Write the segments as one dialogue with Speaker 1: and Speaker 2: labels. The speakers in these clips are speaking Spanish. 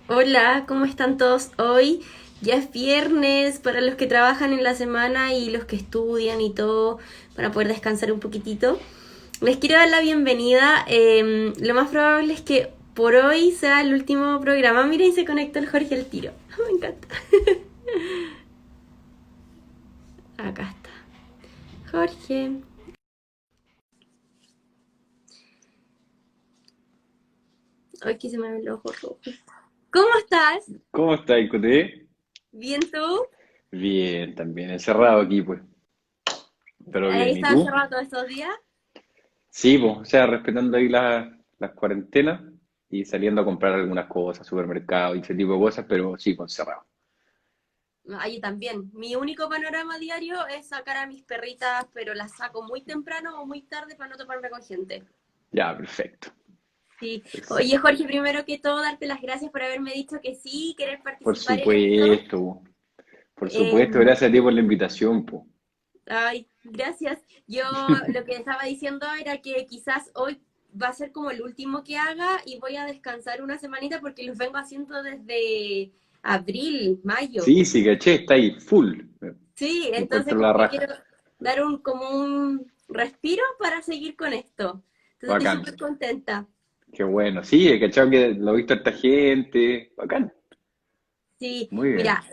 Speaker 1: Hola, ¿cómo están todos hoy? Ya es viernes para los que trabajan en la semana y los que estudian y todo para poder descansar un poquitito. Les quiero dar la bienvenida. Lo más probable es que por hoy sea el último programa. Miren, se conectó el Jorge al tiro. Me encanta. Acá está. Jorge. Ay, que se me ven los ojos rojos. ¿Cómo estás?
Speaker 2: ¿Cómo está, Icote?
Speaker 1: ¿Bien tú?
Speaker 2: Bien, también, encerrado aquí, pues. Pero
Speaker 1: ¿Ahí
Speaker 2: bien, ¿y
Speaker 1: estás
Speaker 2: tú?
Speaker 1: encerrado todos estos días?
Speaker 2: Sí, pues, o sea, respetando ahí las cuarentenas y saliendo a comprar algunas cosas, supermercado y ese tipo de cosas, pero sí, pues, encerrado.
Speaker 1: Ahí también. Mi único panorama diario es sacar a mis perritas, pero las saco muy temprano o muy tarde para no toparme con gente.
Speaker 2: Ya, perfecto,
Speaker 1: Sí. Oye,
Speaker 2: perfecto.
Speaker 1: Jorge, primero que todo, darte las gracias por haberme dicho que sí, querer
Speaker 2: Por
Speaker 1: participar en esto.
Speaker 2: supuesto, por supuesto,
Speaker 1: Eh,
Speaker 2: gracias a ti por la invitación, pues.
Speaker 1: Ay, gracias. Yo lo que estaba diciendo era que quizás hoy va a ser como el último que haga y voy a descansar una semanita porque los vengo haciendo desde abril, mayo.
Speaker 2: Sí, sí, caché, está ahí, full.
Speaker 1: Sí,
Speaker 2: Me
Speaker 1: entonces
Speaker 2: encuentro la
Speaker 1: como que
Speaker 2: raja.
Speaker 1: quiero dar como un respiro para seguir con esto. Entonces estoy
Speaker 2: Bacán,
Speaker 1: súper contenta.
Speaker 2: qué bueno. Sí, he cachado que lo he visto a esta gente. Bacán,
Speaker 1: Sí,
Speaker 2: muy bien.
Speaker 1: mira,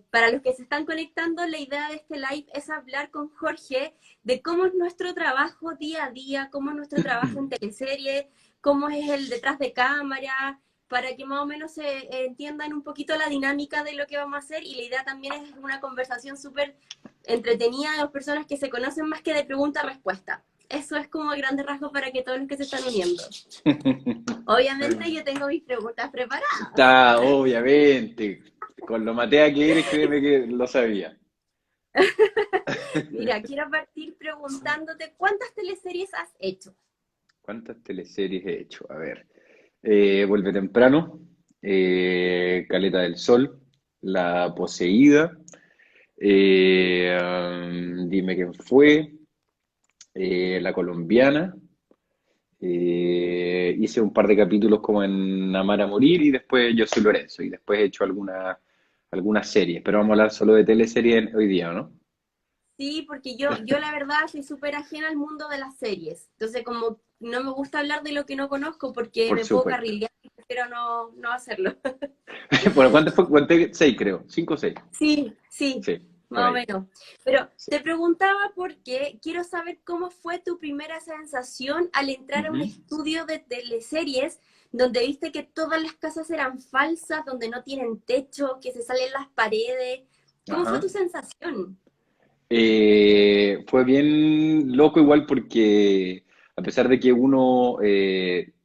Speaker 1: para los que se están conectando, la idea de este live es hablar con Jorge de cómo es nuestro trabajo día a día, cómo es nuestro trabajo en teleserie, cómo es el detrás de cámara, para que más o menos se entiendan un poquito la dinámica de lo que vamos a hacer. Y la idea también es una conversación súper entretenida de dos personas que se conocen más que de pregunta-respuesta. Eso es como a grandes rasgos para que todos los que se están uniendo. Obviamente yo tengo mis preguntas preparadas.
Speaker 2: Está, obviamente. Con lo matea que eres, créeme que lo sabía.
Speaker 1: Mira, quiero partir preguntándote cuántas teleseries has hecho.
Speaker 2: ¿Cuántas teleseries he hecho? A ver. Vuelve temprano, Caleta del Sol, La Poseída, Dime quién fue, La Colombiana. Hice un par de capítulos como en Amar a Morir y después Yo soy Lorenzo y después he hecho algunas series, pero vamos a hablar solo de teleseries hoy día, ¿no?
Speaker 1: Sí, porque yo la verdad soy súper ajena al mundo de las series. Entonces, como no me gusta hablar de lo que no conozco porque
Speaker 2: Por
Speaker 1: me puedo
Speaker 2: supuesto.
Speaker 1: carrilear y prefiero no hacerlo.
Speaker 2: Bueno, ¿cuántas fue? Conté seis, creo. Cinco o seis.
Speaker 1: Sí, sí,
Speaker 2: Sí, por
Speaker 1: más o
Speaker 2: ahí.
Speaker 1: menos. Pero
Speaker 2: Sí.
Speaker 1: te preguntaba porque quiero saber cómo fue tu primera sensación al entrar a un
Speaker 2: Ujú.
Speaker 1: estudio de teleseries donde viste que todas las casas eran falsas, donde no tienen techo, que se salen las paredes. ¿Cómo fue tu
Speaker 2: Ajá.
Speaker 1: sensación?
Speaker 2: Fue bien loco igual porque a pesar de que uno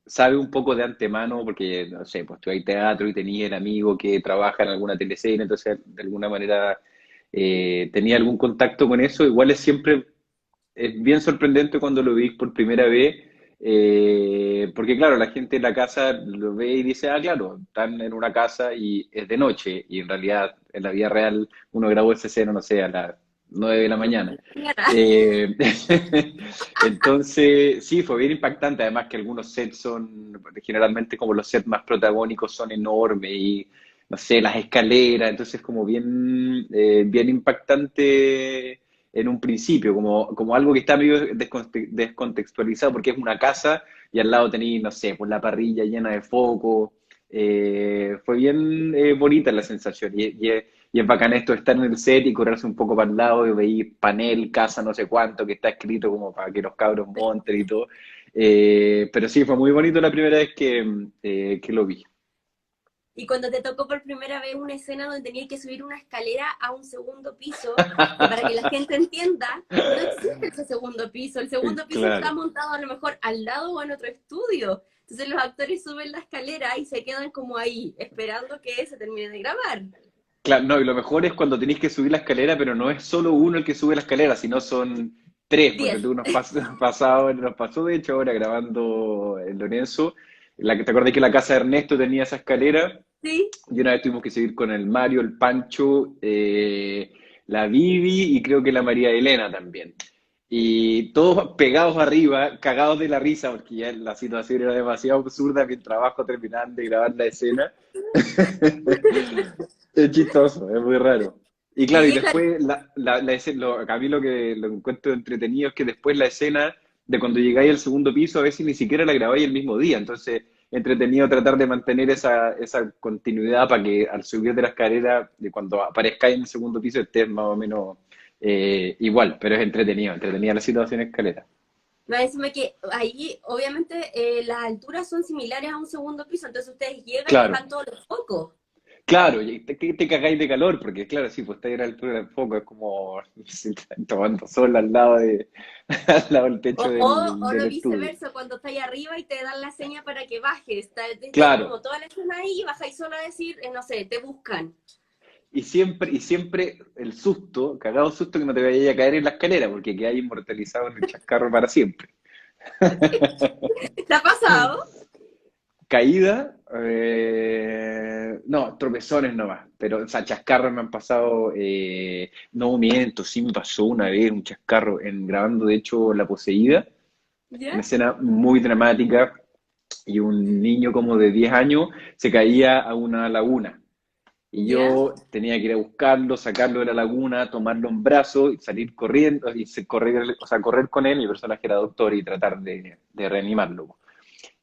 Speaker 2: sabe un poco de antemano, porque no sé, pues tú hay teatro y tenía el amigo que trabaja en alguna teleserie, entonces de alguna manera tenía algún contacto con eso, igual es bien sorprendente cuando lo veis por primera vez, porque claro, la gente en la casa lo ve y dice, ah, claro, están en una casa y es de noche, y en realidad en la vida real uno grabó esa escena, no sé, a las 9 de la mañana. Eh, entonces, sí, fue bien impactante, además que algunos sets son, generalmente como los sets más protagónicos son enormes y, no sé, las escaleras, entonces como bien impactante en un principio, como algo que está medio descontextualizado porque es una casa y al lado tenéis, no sé, pues la parrilla llena de foco. Fue bien bonita la sensación y es bacán esto de estar en el set y correrse un poco para el lado y veis panel, casa, no sé cuánto, que está escrito como para que los cabros monten y todo. Pero sí, fue muy bonito la primera vez que lo vi.
Speaker 1: Y cuando te tocó por primera vez una escena donde tenías que subir una escalera a un segundo piso, que para que la gente entienda, no existe ese segundo piso. El segundo piso está
Speaker 2: Claro.
Speaker 1: montado a lo mejor al lado o en otro estudio. Entonces los actores suben la escalera y se quedan como ahí, esperando que se termine de grabar.
Speaker 2: Claro, no, y lo mejor es cuando tenéis que subir la escalera, pero no es solo uno el que sube la escalera, sino son tres, porque
Speaker 1: 10.
Speaker 2: tú nos pasó de hecho ahora grabando en Lorenzo, te acordás que la casa de Ernesto tenía esa escalera,
Speaker 1: ¿Sí?
Speaker 2: y una vez tuvimos que seguir con el Mario, el Pancho, la Vivi y creo que la María Elena también. Y todos pegados arriba, cagados de la risa, porque ya la situación era demasiado absurda mientras abajo terminaban de grabar la escena. Es chistoso, es muy raro. Y
Speaker 1: Y
Speaker 2: claro, y
Speaker 1: llega
Speaker 2: después a mí lo que lo encuentro entretenido es que después la escena de cuando llegáis al segundo piso a veces ni siquiera la grabáis el mismo día. Entonces, entretenido tratar de mantener esa continuidad para que al subir de la escalera, de cuando aparezcáis en el segundo piso, estés más o menos igual, pero es entretenido, entretenida la situación escalera.
Speaker 1: más encima que ahí, obviamente, las alturas son similares a un segundo piso, entonces ustedes llegan y
Speaker 2: Claro.
Speaker 1: están todos los focos.
Speaker 2: Claro, y te cagáis de calor, porque claro, sí, pues estáis a la altura del foco, es como si están tomando sol al lado al lado del techo
Speaker 1: O
Speaker 2: del
Speaker 1: lo
Speaker 2: estudio.
Speaker 1: viceversa, cuando estáis arriba y te dan la seña para que bajes. Estáis
Speaker 2: Claro,
Speaker 1: como toda la escena ahí y bajáis solo a decir, no sé, te buscan.
Speaker 2: y siempre el susto, cagado susto que no te vayas a caer en la escalera, porque quedas inmortalizado en el chascarro para siempre.
Speaker 1: ¿Te ha pasado?
Speaker 2: Caída, no, tropezones nomás, pero o sea, chascarros me han pasado, no miento, sí me pasó una vez un chascarro grabando de hecho La Poseída, una
Speaker 1: ¿Ya?
Speaker 2: escena muy dramática y un niño como de 10 años se caía a una laguna. Y
Speaker 1: ¿Ya?
Speaker 2: yo tenía que ir a buscarlo, sacarlo de la laguna, tomarlo en brazos y salir corriendo, correr, o sea, correr con él, mi personaje era doctor, y tratar de reanimarlo.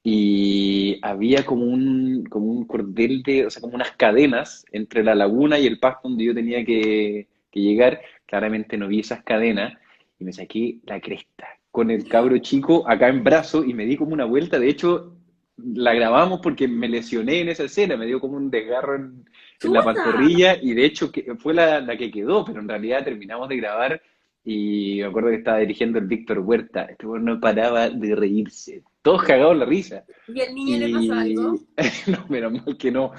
Speaker 2: Y había como un cordel o sea, como unas cadenas entre la laguna y el pasto donde yo tenía que llegar. Claramente no vi esas cadenas y me saqué la cresta con el cabro chico acá en brazo y me di como una vuelta. De hecho, la grabamos porque me lesioné en esa escena, me dio como un desgarro en la
Speaker 1: ¡Chuta!
Speaker 2: pantorrilla y de hecho fue la que quedó, pero en realidad terminamos de grabar y me acuerdo que estaba dirigiendo el Víctor Huerta. Este güey no paraba de reírse. Todos cagados la risa.
Speaker 1: ¿Y al niño le pasó
Speaker 2: Y
Speaker 1: algo?
Speaker 2: no, menos mal que no,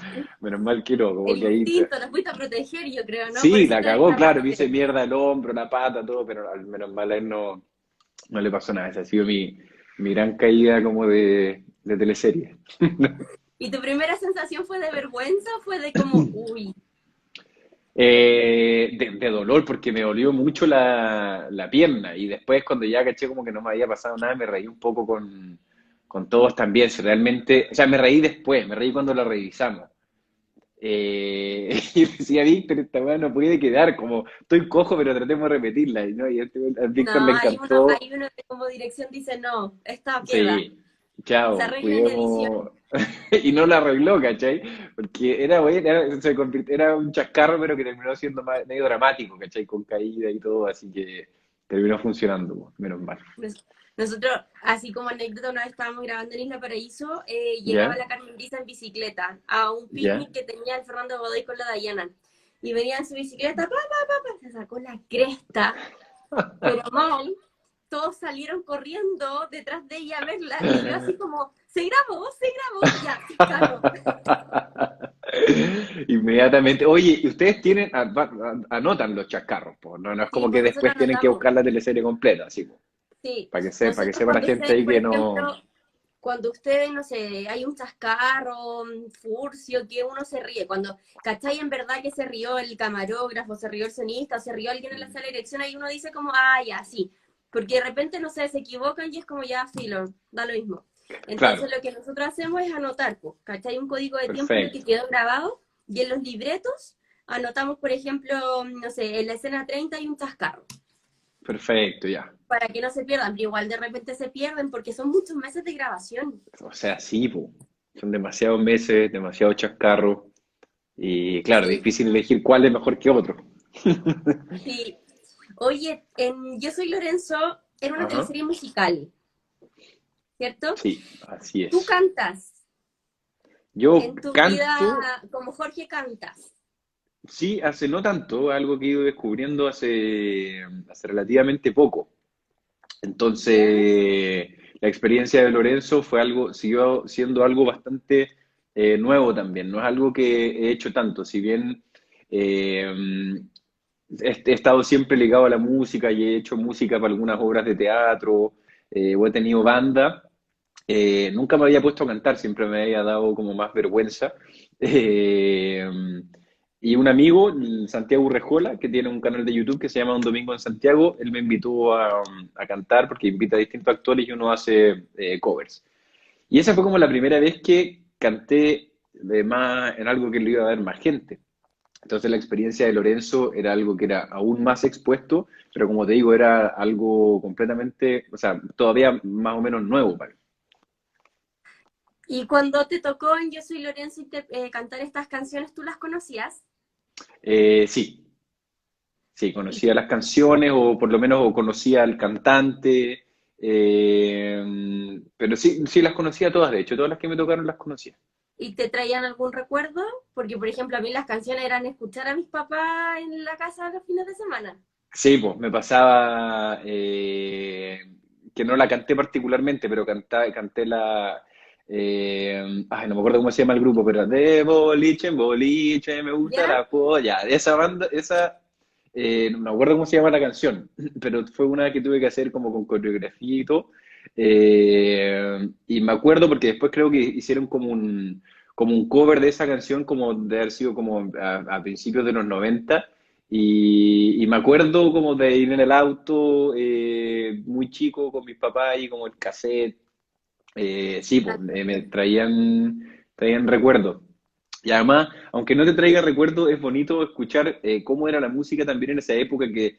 Speaker 2: como
Speaker 1: El
Speaker 2: que ahí
Speaker 1: instinto, lo fuiste a proteger, yo creo, ¿no? Por
Speaker 2: sí,
Speaker 1: eso
Speaker 2: la
Speaker 1: te
Speaker 2: cagó, claro, me hice
Speaker 1: desgarraste.
Speaker 2: mierda el hombro, la pata, todo, pero al menos mal a él no le pasó nada. Esa ha sido mi gran caída como de teleserie.
Speaker 1: ¿Y tu primera sensación fue de vergüenza o fue de como, uy,
Speaker 2: De dolor, porque me dolió mucho la pierna. Y después, cuando ya caché como que no me había pasado nada, me reí un poco con todos también. Si realmente, o sea, me reí después, me reí cuando lo revisamos. Y decía, Víctor, esta weá no puede quedar, como estoy cojo, pero tratemos de repetirla. ¿No? Y a
Speaker 1: no,
Speaker 2: Víctor le encantó.
Speaker 1: hay uno que como dirección dice, no, esta queda,
Speaker 2: Sí,
Speaker 1: se
Speaker 2: chao,
Speaker 1: arregla en edición.
Speaker 2: cuidemos. Y no la arregló, ¿cachai? Porque era, bueno, era un chascarro, pero que terminó siendo medio dramático, ¿cachai? Con caída y todo, así que terminó funcionando, menos mal.
Speaker 1: Nosotros, así como anécdota, una vez estábamos grabando en Isla Paraíso, llegaba
Speaker 2: ¿Ya?
Speaker 1: la Carmen Brisa en bicicleta a un
Speaker 2: ¿Ya?
Speaker 1: picnic que tenía el Fernando Godoy con la Dayana. Y venía en su bicicleta, se sacó la cresta, pero mal. Todos salieron corriendo detrás de ella a verla y yo así como, se grabó, ya, sí, claro.
Speaker 2: Inmediatamente. Oye, ¿y ustedes tienen, anotan los chascarros, po? No, no es
Speaker 1: Sí,
Speaker 2: como que
Speaker 1: pues
Speaker 2: después
Speaker 1: nosotros
Speaker 2: tienen que
Speaker 1: anotamos.
Speaker 2: buscar la teleserie completa, así, po,
Speaker 1: Sí,
Speaker 2: para que
Speaker 1: nosotros
Speaker 2: sepa la
Speaker 1: cuando
Speaker 2: gente
Speaker 1: ustedes,
Speaker 2: ahí
Speaker 1: por
Speaker 2: que no.
Speaker 1: ejemplo, cuando ustedes, no sé, hay un chascarro, un furcio, que uno se ríe, cuando, ¿cachai? En verdad que se rió el camarógrafo, se rió el sonista, o se rió alguien en la sala de dirección, ahí uno dice como, ah, ya, sí, porque de repente, no sé, se equivocan y es como ya, filo, da lo mismo. Entonces
Speaker 2: Claro,
Speaker 1: lo que nosotros hacemos es anotar, pues, ¿cachai? Un código de tiempo en el que
Speaker 2: perfecto,
Speaker 1: quedó grabado y en los libretos anotamos, por ejemplo, no sé, en la escena 30 hay un chascarro
Speaker 2: perfecto, ya.
Speaker 1: para que no se pierdan, pero igual de repente se pierden porque son muchos meses de grabación.
Speaker 2: O sea, sí, po. Son demasiados meses, demasiado chascarro. Y claro,
Speaker 1: Sí,
Speaker 2: difícil elegir cuál es mejor que otro.
Speaker 1: sí. Oye, Yo soy Lorenzo, era una
Speaker 2: Ajá.
Speaker 1: teleserie musical, ¿cierto?
Speaker 2: Sí, así
Speaker 1: Tú
Speaker 2: es.
Speaker 1: cantas
Speaker 2: Yo
Speaker 1: en tu
Speaker 2: canto,
Speaker 1: vida, como Jorge cantas.
Speaker 2: sí, hace no tanto, algo que he ido descubriendo hace relativamente poco.
Speaker 1: ¿Ya?
Speaker 2: Entonces, la experiencia de Lorenzo siguió siendo algo bastante nuevo también. No es algo que he hecho tanto, si bien eh, he estado siempre ligado a la música y he hecho música para algunas obras de teatro, o he tenido banda. Nunca me había puesto a cantar, siempre me había dado como más vergüenza. Eh, y un amigo, el Santiago Urrejola, que tiene un canal de YouTube que se llama Un Domingo en Santiago, él me invitó a cantar porque invita a distintos actores y uno hace covers. Y esa fue como la primera vez que canté más en algo que le iba a ver más gente. Entonces la experiencia de Lorenzo era algo que era aún más expuesto, pero como te digo, era algo completamente, o sea, todavía más o menos nuevo para mí.
Speaker 1: Y cuando te tocó en Yo Soy Lorenzo cantar estas canciones, ¿tú las conocías?
Speaker 2: Sí, sí,
Speaker 1: Y,
Speaker 2: conocía las canciones o por lo menos o conocía al cantante, pero sí, sí las conocía todas, de hecho, todas las que me tocaron las conocía.
Speaker 1: y te traían algún recuerdo? Porque, por ejemplo, a mí las canciones eran escuchar a mis papás en la casa los fines de semana.
Speaker 2: Sí, pues me pasaba que no la canté particularmente, pero canté la... ay, no me acuerdo cómo se llama el grupo, pero de boliche en boliche, me gusta
Speaker 1: ¿Ya?
Speaker 2: la polla. De esa banda, esa, no me acuerdo cómo se llama la canción, pero fue una que tuve que hacer como con coreografía y todo. Y me acuerdo porque después creo que hicieron como un cover de esa canción, como de haber sido como a principios de los 90 y me acuerdo como de ir en el auto muy chico con mis papás y como el cassette. Sí, pues, me traían recuerdos. Y además, aunque no te traiga recuerdos, es bonito escuchar cómo era la música también en esa época que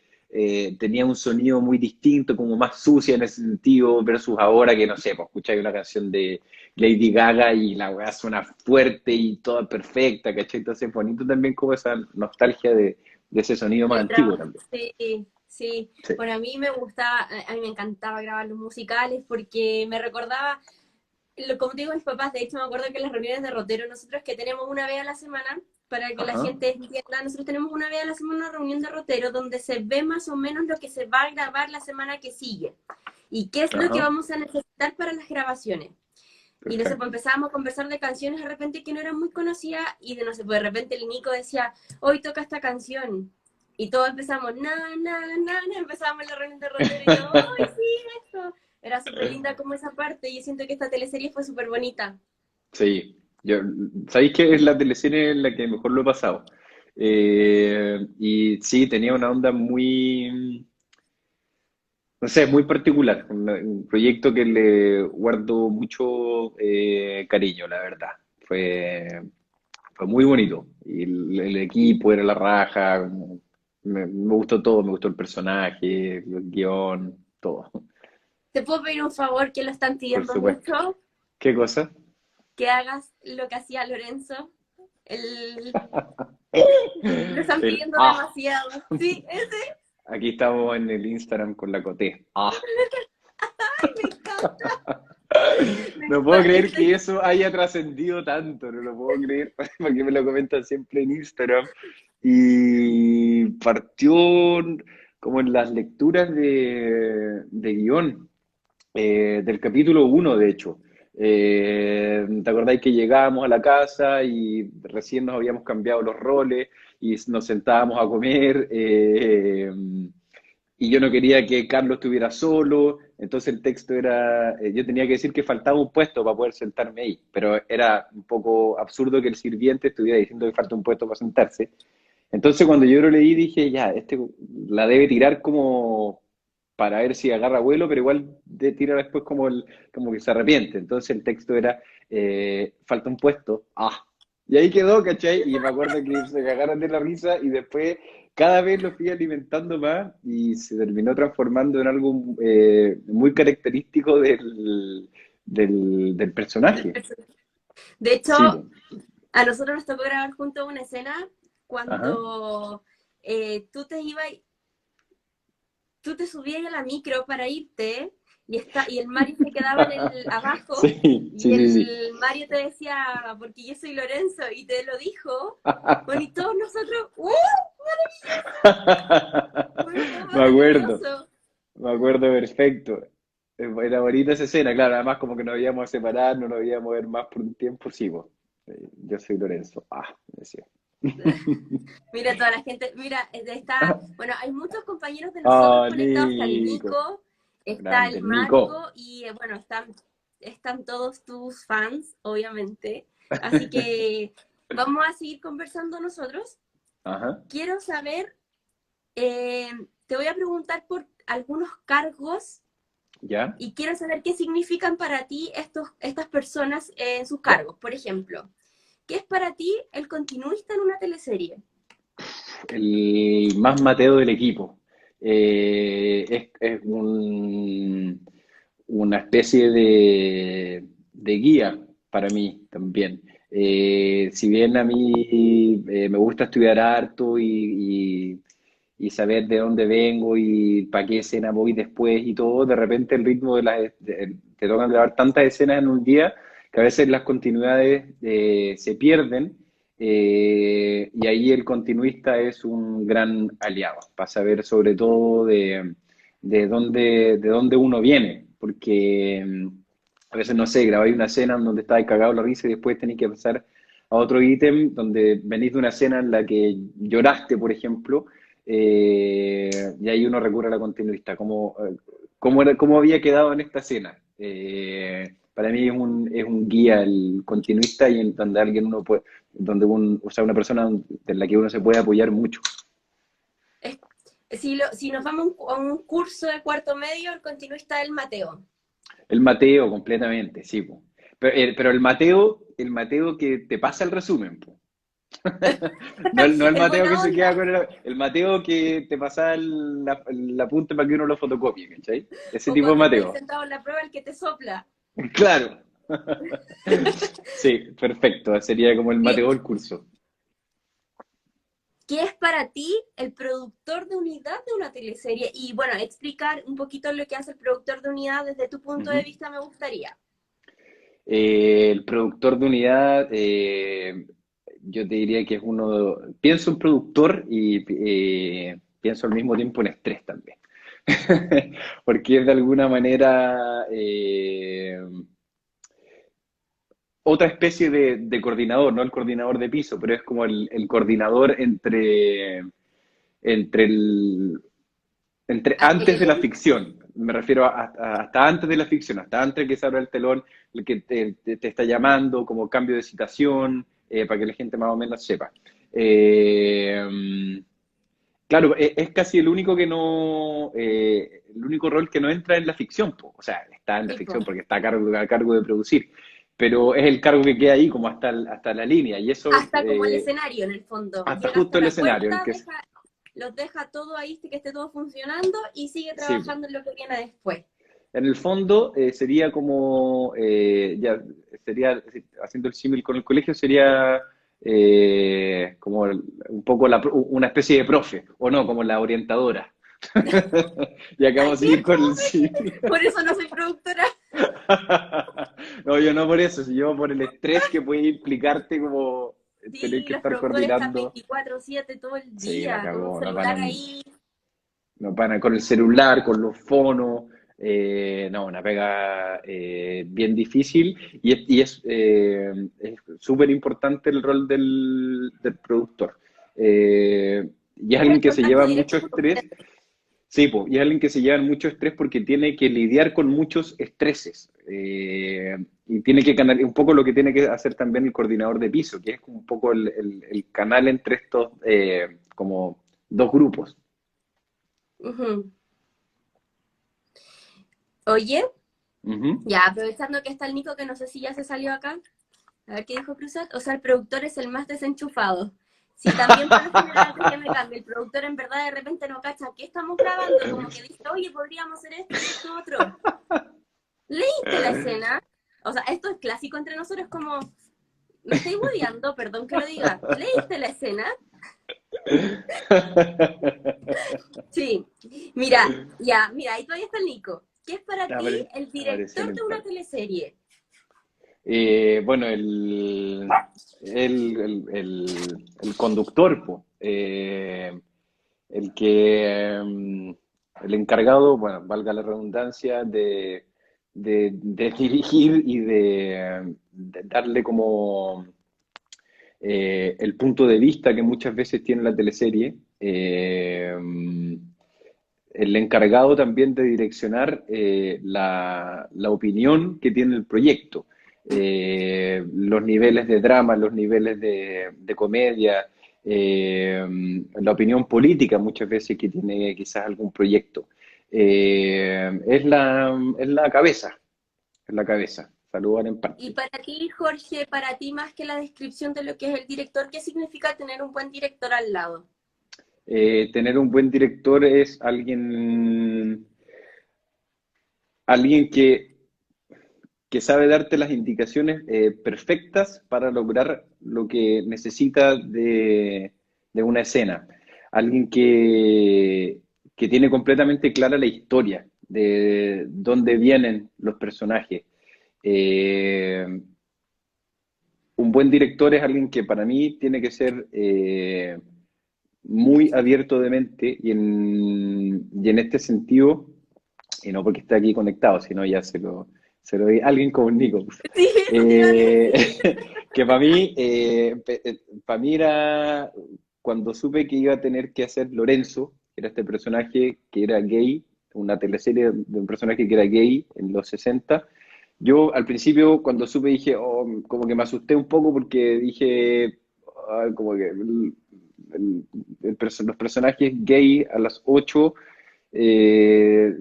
Speaker 2: tenía un sonido muy distinto, como más sucia en ese sentido, versus ahora que, no sé, pues escucháis una canción de Lady Gaga y la weá suena fuerte y toda perfecta, ¿cachai? Entonces es bonito también como esa nostalgia de ese sonido más
Speaker 1: Del
Speaker 2: antiguo
Speaker 1: trabajo.
Speaker 2: también.
Speaker 1: Sí, sí.
Speaker 2: Sí.
Speaker 1: Bueno, a mí me gustaba, a mí me encantaba grabar los musicales porque me recordaba, como te digo, mis papás, de hecho me acuerdo que en las reuniones de Rotero, nosotros que tenemos una vez a la semana, para que la
Speaker 2: Ajá,
Speaker 1: gente entienda, nosotros tenemos una vez a la semana una reunión de Rotero donde se ve más o menos lo que se va a grabar la semana que sigue y qué es lo que
Speaker 2: ajá,
Speaker 1: vamos a necesitar para las grabaciones. Y no sé, pues
Speaker 2: perfecto.
Speaker 1: empezábamos a conversar de canciones de repente que no eran muy conocidas y de no sé, pues de repente el Nico decía, hoy toca esta canción. Y todos empezamos, empezábamos la reunión de Rotero y todo, ¡ay, sí, esto! Era súper linda como esa parte y yo siento que esta teleserie fue súper bonita.
Speaker 2: Sí, yo, ¿sabéis que es la teleserie en la que mejor lo he pasado? Y sí, tenía una onda muy, no sé, muy particular, un proyecto que le guardo mucho cariño, la verdad. Fue muy bonito. Y el equipo era la raja, me gustó todo, me gustó el personaje, el guión, todo,
Speaker 1: ¿Te puedo pedir un favor que lo están
Speaker 2: por
Speaker 1: pidiendo
Speaker 2: supuesto.
Speaker 1: mucho?
Speaker 2: ¿Qué cosa?
Speaker 1: Que hagas lo que hacía Lorenzo. El... Lo están
Speaker 2: El
Speaker 1: pidiendo
Speaker 2: ah.
Speaker 1: demasiado. Sí, ese.
Speaker 2: Aquí estamos en el Instagram con la Coté. Ah.
Speaker 1: Ay, me encanta.
Speaker 2: No puedo creer que eso haya trascendido tanto, no lo puedo creer, porque me lo comentan siempre en Instagram. Y partió como en las lecturas de guión, del capítulo uno de hecho. ¿Te acordáis que llegábamos a la casa y recién nos habíamos cambiado los roles y nos sentábamos a comer? Y yo no quería que Carlos estuviera solo, entonces el texto era, yo tenía que decir que faltaba un puesto para poder sentarme ahí, pero era un poco absurdo que el sirviente estuviera diciendo que falta un puesto para sentarse. Entonces cuando yo lo leí dije, ya, este la debe tirar como para ver si agarra vuelo, pero igual de tira después como, como que se arrepiente. Entonces el texto era, falta un puesto, ah. Y ahí quedó, ¿cachai? Y me acuerdo que se cagaron de la risa y después cada vez lo fui alimentando más y se terminó transformando en algo muy característico del personaje.
Speaker 1: De hecho,
Speaker 2: Sí, po.
Speaker 1: a nosotros nos tocó grabar juntos una escena
Speaker 2: Ajá.
Speaker 1: cuando tú te subías a la micro para irte y el Mario se quedaba en el abajo
Speaker 2: Sí,
Speaker 1: y
Speaker 2: sí, sí, sí.
Speaker 1: el Mario te decía, porque yo soy Lorenzo, y te lo dijo. Bueno, y todos nosotros, ¡uh! Bueno, fue
Speaker 2: Me acuerdo.
Speaker 1: maravilloso.
Speaker 2: Me acuerdo perfecto. Era bonita esa escena, claro, además como que nos íbamos a separar, no nos íbamos a ver más por un tiempo, sí, po. Yo soy Lorenzo. Ah, me decía.
Speaker 1: Mira toda la gente, mira, está, bueno, hay muchos compañeros de nosotros
Speaker 2: Ah,
Speaker 1: conectados, está el
Speaker 2: Nico.
Speaker 1: Nico, está
Speaker 2: Grande,
Speaker 1: el
Speaker 2: Nico.
Speaker 1: Marco y bueno, están todos tus fans, obviamente. Así que vamos a seguir conversando nosotros.
Speaker 2: Ajá,
Speaker 1: Quiero saber, eh, te voy a preguntar por algunos cargos
Speaker 2: ya,
Speaker 1: y quiero saber qué significan para ti estas personas en sus
Speaker 2: ya.
Speaker 1: cargos. Por ejemplo, ¿Qué es para ti el continuista en una teleserie?
Speaker 2: El más Mateo del equipo. Es una especie de guía para mí también. Si bien a mí me gusta estudiar harto y saber de dónde vengo y para qué escena voy después y todo, de repente el ritmo te tocan grabar tantas escenas en un día que a veces las continuidades se pierden, y ahí el continuista es un gran aliado para saber sobre todo de dónde uno viene, porque a veces, no sé, grabáis una escena en donde estáis cagado la risa y después tenéis que pasar a otro ítem donde venís de una escena en la que lloraste, por ejemplo, y ahí uno recurre a la continuista, cómo había quedado en esta escena. Para mí es un guía el continuista y en donde alguien uno puede, o sea, una persona en la que uno se puede apoyar mucho.
Speaker 1: Es- si nos vamos a un curso de cuarto medio, el continuista es el Mateo.
Speaker 2: El Mateo, completamente, sí, po. Pero el Mateo que te pasa el resumen, po. No el
Speaker 1: El
Speaker 2: Mateo que
Speaker 1: buena
Speaker 2: se queda
Speaker 1: onda,
Speaker 2: con el Mateo que te pasa el apunte para que uno lo fotocopie, ¿cachai? Ese
Speaker 1: o
Speaker 2: tipo de
Speaker 1: cuando estáis
Speaker 2: Mateo.
Speaker 1: sentado en la prueba, el que te sopla.
Speaker 2: Claro. Sí, perfecto. Sería como el
Speaker 1: Bien.
Speaker 2: Mateo del curso.
Speaker 1: ¿Qué es para ti el productor de unidad de una teleserie? Y bueno, explicar un poquito lo que hace el productor de unidad desde tu punto de
Speaker 2: Ujú.
Speaker 1: vista me gustaría.
Speaker 2: El productor de unidad, yo te diría que es pienso en productor y pienso al mismo tiempo en estrés también. Porque es de alguna manera otra especie de coordinador, no el coordinador de piso, pero es como el coordinador entre el, entre
Speaker 1: Hasta el
Speaker 2: antes de la
Speaker 1: elenco.
Speaker 2: ficción. Me refiero hasta antes de la ficción, hasta antes de que se abra el telón, el que te está llamando como cambio de citación, para que la gente más o menos sepa. Claro, es casi el único que no, el único rol que no entra en la ficción, po. O sea, está en la
Speaker 1: Tipo,
Speaker 2: ficción porque está a cargo de producir, pero es el cargo que queda ahí como hasta la línea, y eso,
Speaker 1: hasta como el escenario en el fondo.
Speaker 2: hasta
Speaker 1: Llega
Speaker 2: justo
Speaker 1: hasta
Speaker 2: el
Speaker 1: la
Speaker 2: escenario,
Speaker 1: puerta, los deja todo ahí, que esté todo funcionando y sigue
Speaker 2: sí, po.
Speaker 1: trabajando en lo que viene después.
Speaker 2: En el fondo, sería como, ya, sería, haciendo el símil con el colegio, sería como un poco una especie de profe, o no, como la orientadora. Y
Speaker 1: ¡Ay,
Speaker 2: acabamos de
Speaker 1: qué
Speaker 2: ir con el
Speaker 1: fome!
Speaker 2: símil.
Speaker 1: Por eso no soy productora.
Speaker 2: No, yo no por eso, sino por el estrés que puede implicarte como tener
Speaker 1: Sí,
Speaker 2: que
Speaker 1: los
Speaker 2: estar
Speaker 1: productores están
Speaker 2: coordinando.
Speaker 1: 24/7 todo el
Speaker 2: Sí, la
Speaker 1: día, con un
Speaker 2: cagó,
Speaker 1: celular ahí.
Speaker 2: nos van con el celular, con los fonos, no, una pega bien difícil y es súper importante el rol del productor. Y es
Speaker 1: Es
Speaker 2: alguien
Speaker 1: el
Speaker 2: que se
Speaker 1: contacto
Speaker 2: lleva mucho
Speaker 1: directo con
Speaker 2: estrés,
Speaker 1: ustedes.
Speaker 2: sí, po, y es alguien que se lleva mucho estrés porque tiene que lidiar con muchos estreses. Y tiene que un poco lo que tiene que hacer también el coordinador de piso, que es un poco el canal entre estos como dos grupos.
Speaker 1: Ujú. Oye,
Speaker 2: Ujú.
Speaker 1: ya aprovechando que está el Nico, que no sé si ya se salió acá, a ver qué dijo Cruzat. O sea, el productor es el más desenchufado. Sí, también por lo general antes que me cambie, el productor en verdad de repente no cacha qué estamos grabando, como que dice, oye, podríamos hacer esto y esto otro. ¿Leíste la escena? O sea, esto es clásico entre nosotros, como, me estáis hueveando, perdón que lo diga. ¿Leíste la escena? Sí. Mira, ya, mira, ahí todavía está el Nico. ¿Qué es para ti el
Speaker 2: Apareció en
Speaker 1: director
Speaker 2: el
Speaker 1: de una
Speaker 2: par.
Speaker 1: teleserie?
Speaker 2: Bueno, el conductor, po. El que, el encargado, bueno, valga la redundancia, de dirigir y de darle como el punto de vista que muchas veces tiene la teleserie. El encargado también de direccionar la opinión que tiene el proyecto, los niveles de drama, los niveles de comedia, la opinión política muchas veces que tiene quizás algún proyecto. Es la cabeza, es la cabeza. saludar en
Speaker 1: Y
Speaker 2: parte.
Speaker 1: para ti, Jorge, para ti más que la descripción de lo que es el director, ¿qué significa tener un buen director al lado?
Speaker 2: Tener un buen director es alguien que sabe darte las indicaciones perfectas para lograr lo que necesita de una escena. Alguien que tiene completamente clara la historia de dónde vienen los personajes. Eh, un buen director es alguien que para mí tiene que ser muy abierto de mente y en este sentido, y no porque esté aquí conectado, sino ya se lo di a alguien como Nico.
Speaker 1: Sí, eso te iba a
Speaker 2: Eh,
Speaker 1: decir.
Speaker 2: que para mí era cuando supe que iba a tener que hacer Lorenzo, que era este personaje que era gay, una teleserie de un personaje que era gay en los 60. Yo al principio cuando supe dije, oh, como que me asusté un poco porque dije, ah, como que los personajes gay a las 8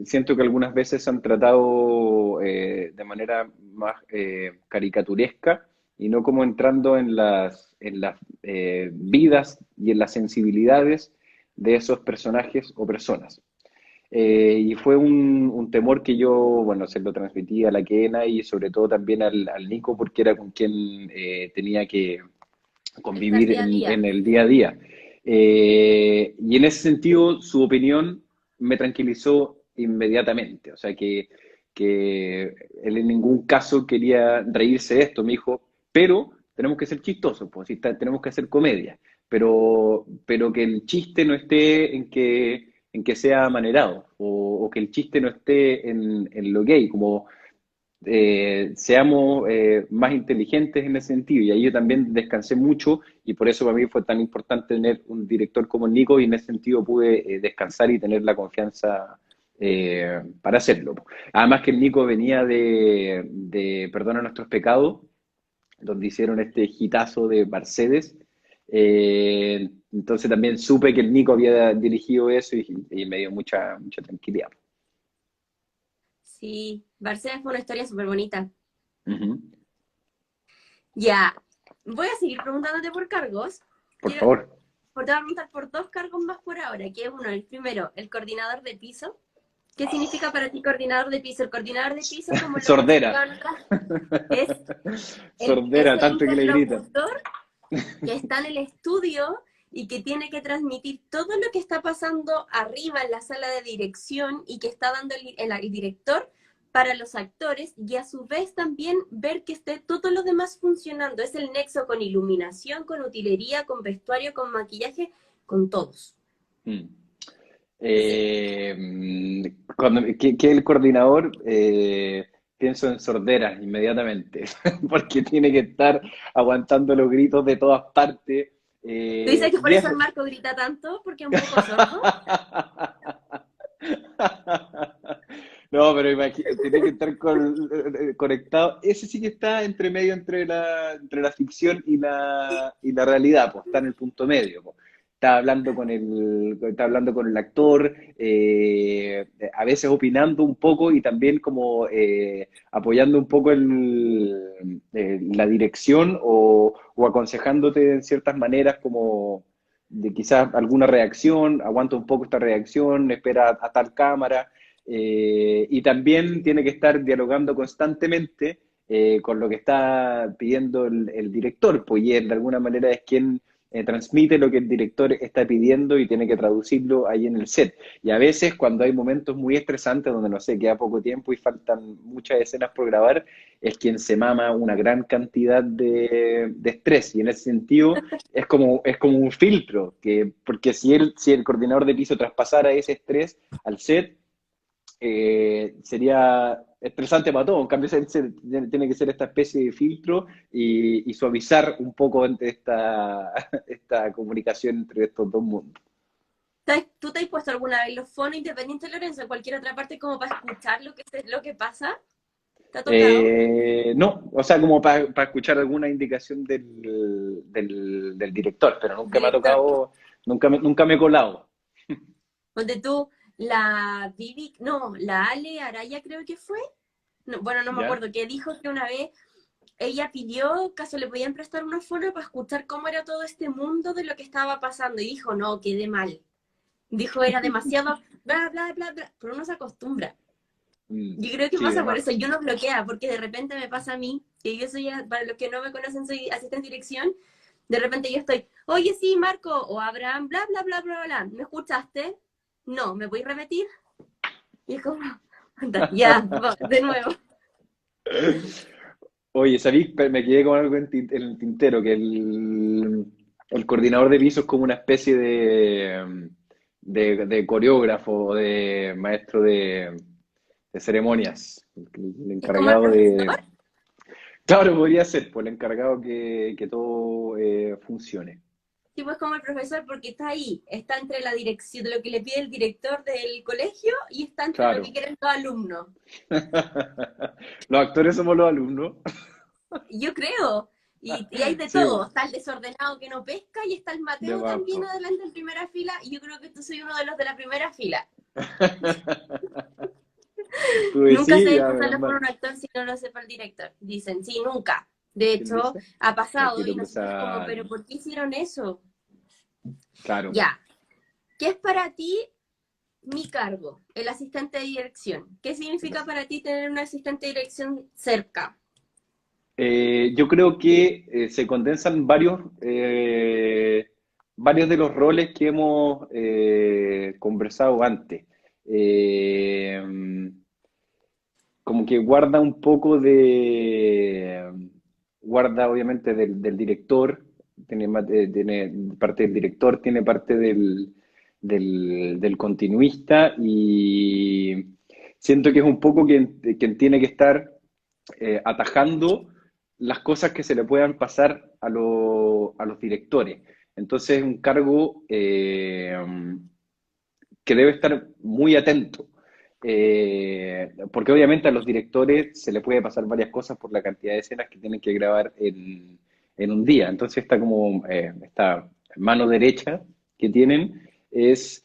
Speaker 2: siento que algunas veces se han tratado de manera más caricaturesca y no como entrando en las vidas y en las sensibilidades de esos personajes o personas. Y fue un temor que yo, bueno, se lo transmití a la Kena y sobre todo también al Nico porque era con quien tenía que
Speaker 1: Estar
Speaker 2: convivir
Speaker 1: día a
Speaker 2: en
Speaker 1: día.
Speaker 2: el día a día. Y en ese sentido, su opinión me tranquilizó inmediatamente. O sea, que él en ningún caso quería reírse de esto. Me dijo, pero tenemos que ser chistosos, pues, tenemos que hacer comedia. Pero que el chiste no esté en que sea amanerado, o que el chiste no esté en lo gay, como seamos más inteligentes en ese sentido. Y ahí yo también descansé mucho y por eso para mí fue tan importante tener un director como Nico y en ese sentido pude descansar y tener la confianza para hacerlo. Además que el Nico venía de Perdona Nuestros Pecados, donde hicieron este hitazo de Mercedes. Entonces también supe que el Nico había dirigido eso y me dio mucha tranquilidad.
Speaker 1: Sí, Barcelona fue una historia súper bonita.
Speaker 2: Ujú.
Speaker 1: Ya, voy a seguir preguntándote por cargos.
Speaker 2: Por
Speaker 1: Quiero,
Speaker 2: favor.
Speaker 1: te voy a preguntar por dos cargos más por ahora, que es uno, el primero, el coordinador de piso. ¿Qué significa para ti coordinador de piso? El coordinador de piso, como lo hemos
Speaker 2: Sordera.
Speaker 1: explicado en otras, es es
Speaker 2: Sordera,
Speaker 1: el
Speaker 2: tanto que le gritan.
Speaker 1: interlocutor que está en el estudio y que tiene que transmitir todo lo que está pasando arriba en la sala de dirección y que está dando el director para los actores y a su vez también ver que esté todo lo demás funcionando. Es el nexo con iluminación, con utilería, con vestuario, con maquillaje, con todos.
Speaker 2: Mm.
Speaker 1: Entonces,
Speaker 2: Que el coordinador, pienso en sordera inmediatamente, porque tiene que estar aguantando los gritos de todas partes.
Speaker 1: ¿tú dices que por
Speaker 2: Y
Speaker 1: eso
Speaker 2: es...
Speaker 1: el Marco grita tanto? ¿Porque es un poco sordo?
Speaker 2: No, pero tiene que estar conectado. Ese sí que está entre medio entre la ficción y la realidad, pues está en el punto medio, pues. Está hablando con el actor, a veces opinando un poco y también como apoyando un poco la dirección o aconsejándote en ciertas maneras como de quizás alguna reacción, aguanta un poco esta reacción, espera a tal cámara, y también tiene que estar dialogando constantemente con lo que está pidiendo el director, pues y él de alguna manera es quien transmite lo que el director está pidiendo y tiene que traducirlo ahí en el set. Y a veces cuando hay momentos muy estresantes donde no sé, queda poco tiempo y faltan muchas escenas por grabar, es quien se mama una gran cantidad de estrés. Y en ese sentido es como un filtro, porque si el coordinador de piso traspasara ese estrés al set, sería estresante para todos. En cambio, tiene que ser esta especie de filtro y suavizar un poco entre esta comunicación entre estos dos mundos.
Speaker 1: ¿Tú te has puesto alguna vez los fonos independientes, Lorenzo, en cualquier otra parte como para escuchar lo que pasa? ¿Te ha tocado?
Speaker 2: No, o sea, como para escuchar alguna indicación del director, pero nunca me ha
Speaker 1: Director.
Speaker 2: tocado, nunca me he colado.
Speaker 1: Donde tú, la Vivi, no, la Ale Araya creo que fue, bueno, no me
Speaker 2: ¿Ya?
Speaker 1: acuerdo, que dijo que una vez ella pidió que se le podían prestar una fono para escuchar cómo era todo este mundo de lo que estaba pasando, y dijo, no, quedé mal. Dijo, era demasiado bla, bla, bla, bla, pero uno se acostumbra.
Speaker 2: Mm,
Speaker 1: Yo creo que
Speaker 2: sí,
Speaker 1: pasa por
Speaker 2: además.
Speaker 1: eso, yo no bloquea, porque de repente me pasa a mí, que yo soy, para los que no me conocen, soy asistente de dirección, de repente yo estoy, oye, sí, Marco, o Abraham, bla, bla, bla, bla, bla, ¿me escuchaste? No, ¿me voy a repetir? Y es como, anda, ya, de nuevo.
Speaker 2: Oye, ¿sabís? Me quedé con algo en el tintero, que el coordinador de piso es como una especie de coreógrafo, de maestro de ceremonias, el
Speaker 1: Es como el
Speaker 2: encargado de...
Speaker 1: profesor,
Speaker 2: Claro, podría ser, pues el encargado que todo funcione.
Speaker 1: tipo es como el profesor porque está ahí, está entre la dirección, de lo que le pide el director del colegio y está entre lo que
Speaker 2: Claro.
Speaker 1: quieren los alumnos.
Speaker 2: Los actores somos los alumnos.
Speaker 1: Yo creo. Y hay de
Speaker 2: Sí,
Speaker 1: todo. Está el desordenado que no pesca y está el
Speaker 2: de
Speaker 1: Mateo
Speaker 2: más,
Speaker 1: también
Speaker 2: po.
Speaker 1: adelante en primera fila. Y yo creo que tú soy uno de los de la primera fila.
Speaker 2: Tú
Speaker 1: Nunca se
Speaker 2: decís,
Speaker 1: debe
Speaker 2: ya, menos
Speaker 1: pasarle por
Speaker 2: mal.
Speaker 1: un actor si no lo sepa el director. Dicen, sí, nunca. De
Speaker 2: ¿Quién
Speaker 1: hecho,
Speaker 2: dice?
Speaker 1: ha
Speaker 2: Al
Speaker 1: pasado
Speaker 2: tiro
Speaker 1: y nosotros como,
Speaker 2: cruzar.
Speaker 1: pero ¿por qué hicieron eso?
Speaker 2: Claro.
Speaker 1: Ya. ¿Qué es para ti mi cargo? El asistente de dirección. ¿Qué significa para ti tener un asistente de dirección cerca?
Speaker 2: Yo creo que se condensan varios de los roles que hemos conversado antes. Eh, Como que guarda un poco guarda obviamente del director, tiene parte del director, tiene parte del continuista y siento que es un poco quien tiene que estar atajando las cosas que se le puedan pasar a los directores. Entonces es un cargo que debe estar muy atento. Porque obviamente a los directores se les puede pasar varias cosas por la cantidad de escenas que tienen que grabar en un día. Entonces está como esta mano derecha que tienen es,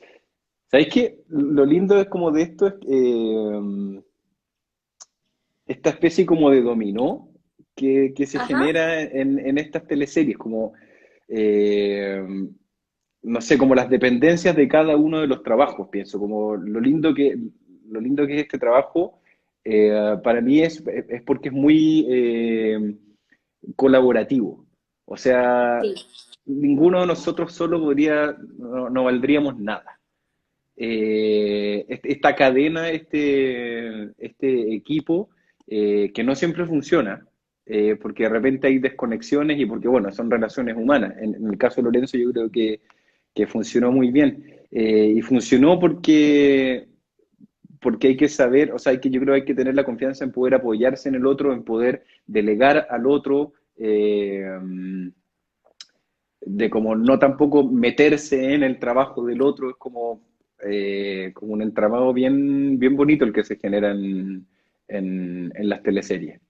Speaker 2: ¿sabéis qué? Lo lindo es como de esto es esta especie como de dominó que se
Speaker 1: Ajá.
Speaker 2: genera en estas teleseries, como eh, no sé, como las dependencias de cada uno de los trabajos, pienso, como lo lindo que es este trabajo, para mí es porque es muy colaborativo. O sea,
Speaker 1: Sí.
Speaker 2: ninguno de nosotros solo no valdríamos nada. Esta cadena, este equipo, que no siempre funciona, porque de repente hay desconexiones y porque, bueno, son relaciones humanas. En el caso de Lorenzo yo creo que funcionó muy bien. Y funcionó porque hay que saber, o sea, yo creo que hay que tener la confianza en poder apoyarse en el otro, en poder delegar al otro, de como no tampoco meterse en el trabajo del otro, es como un entramado bien bonito el que se genera en las teleseries.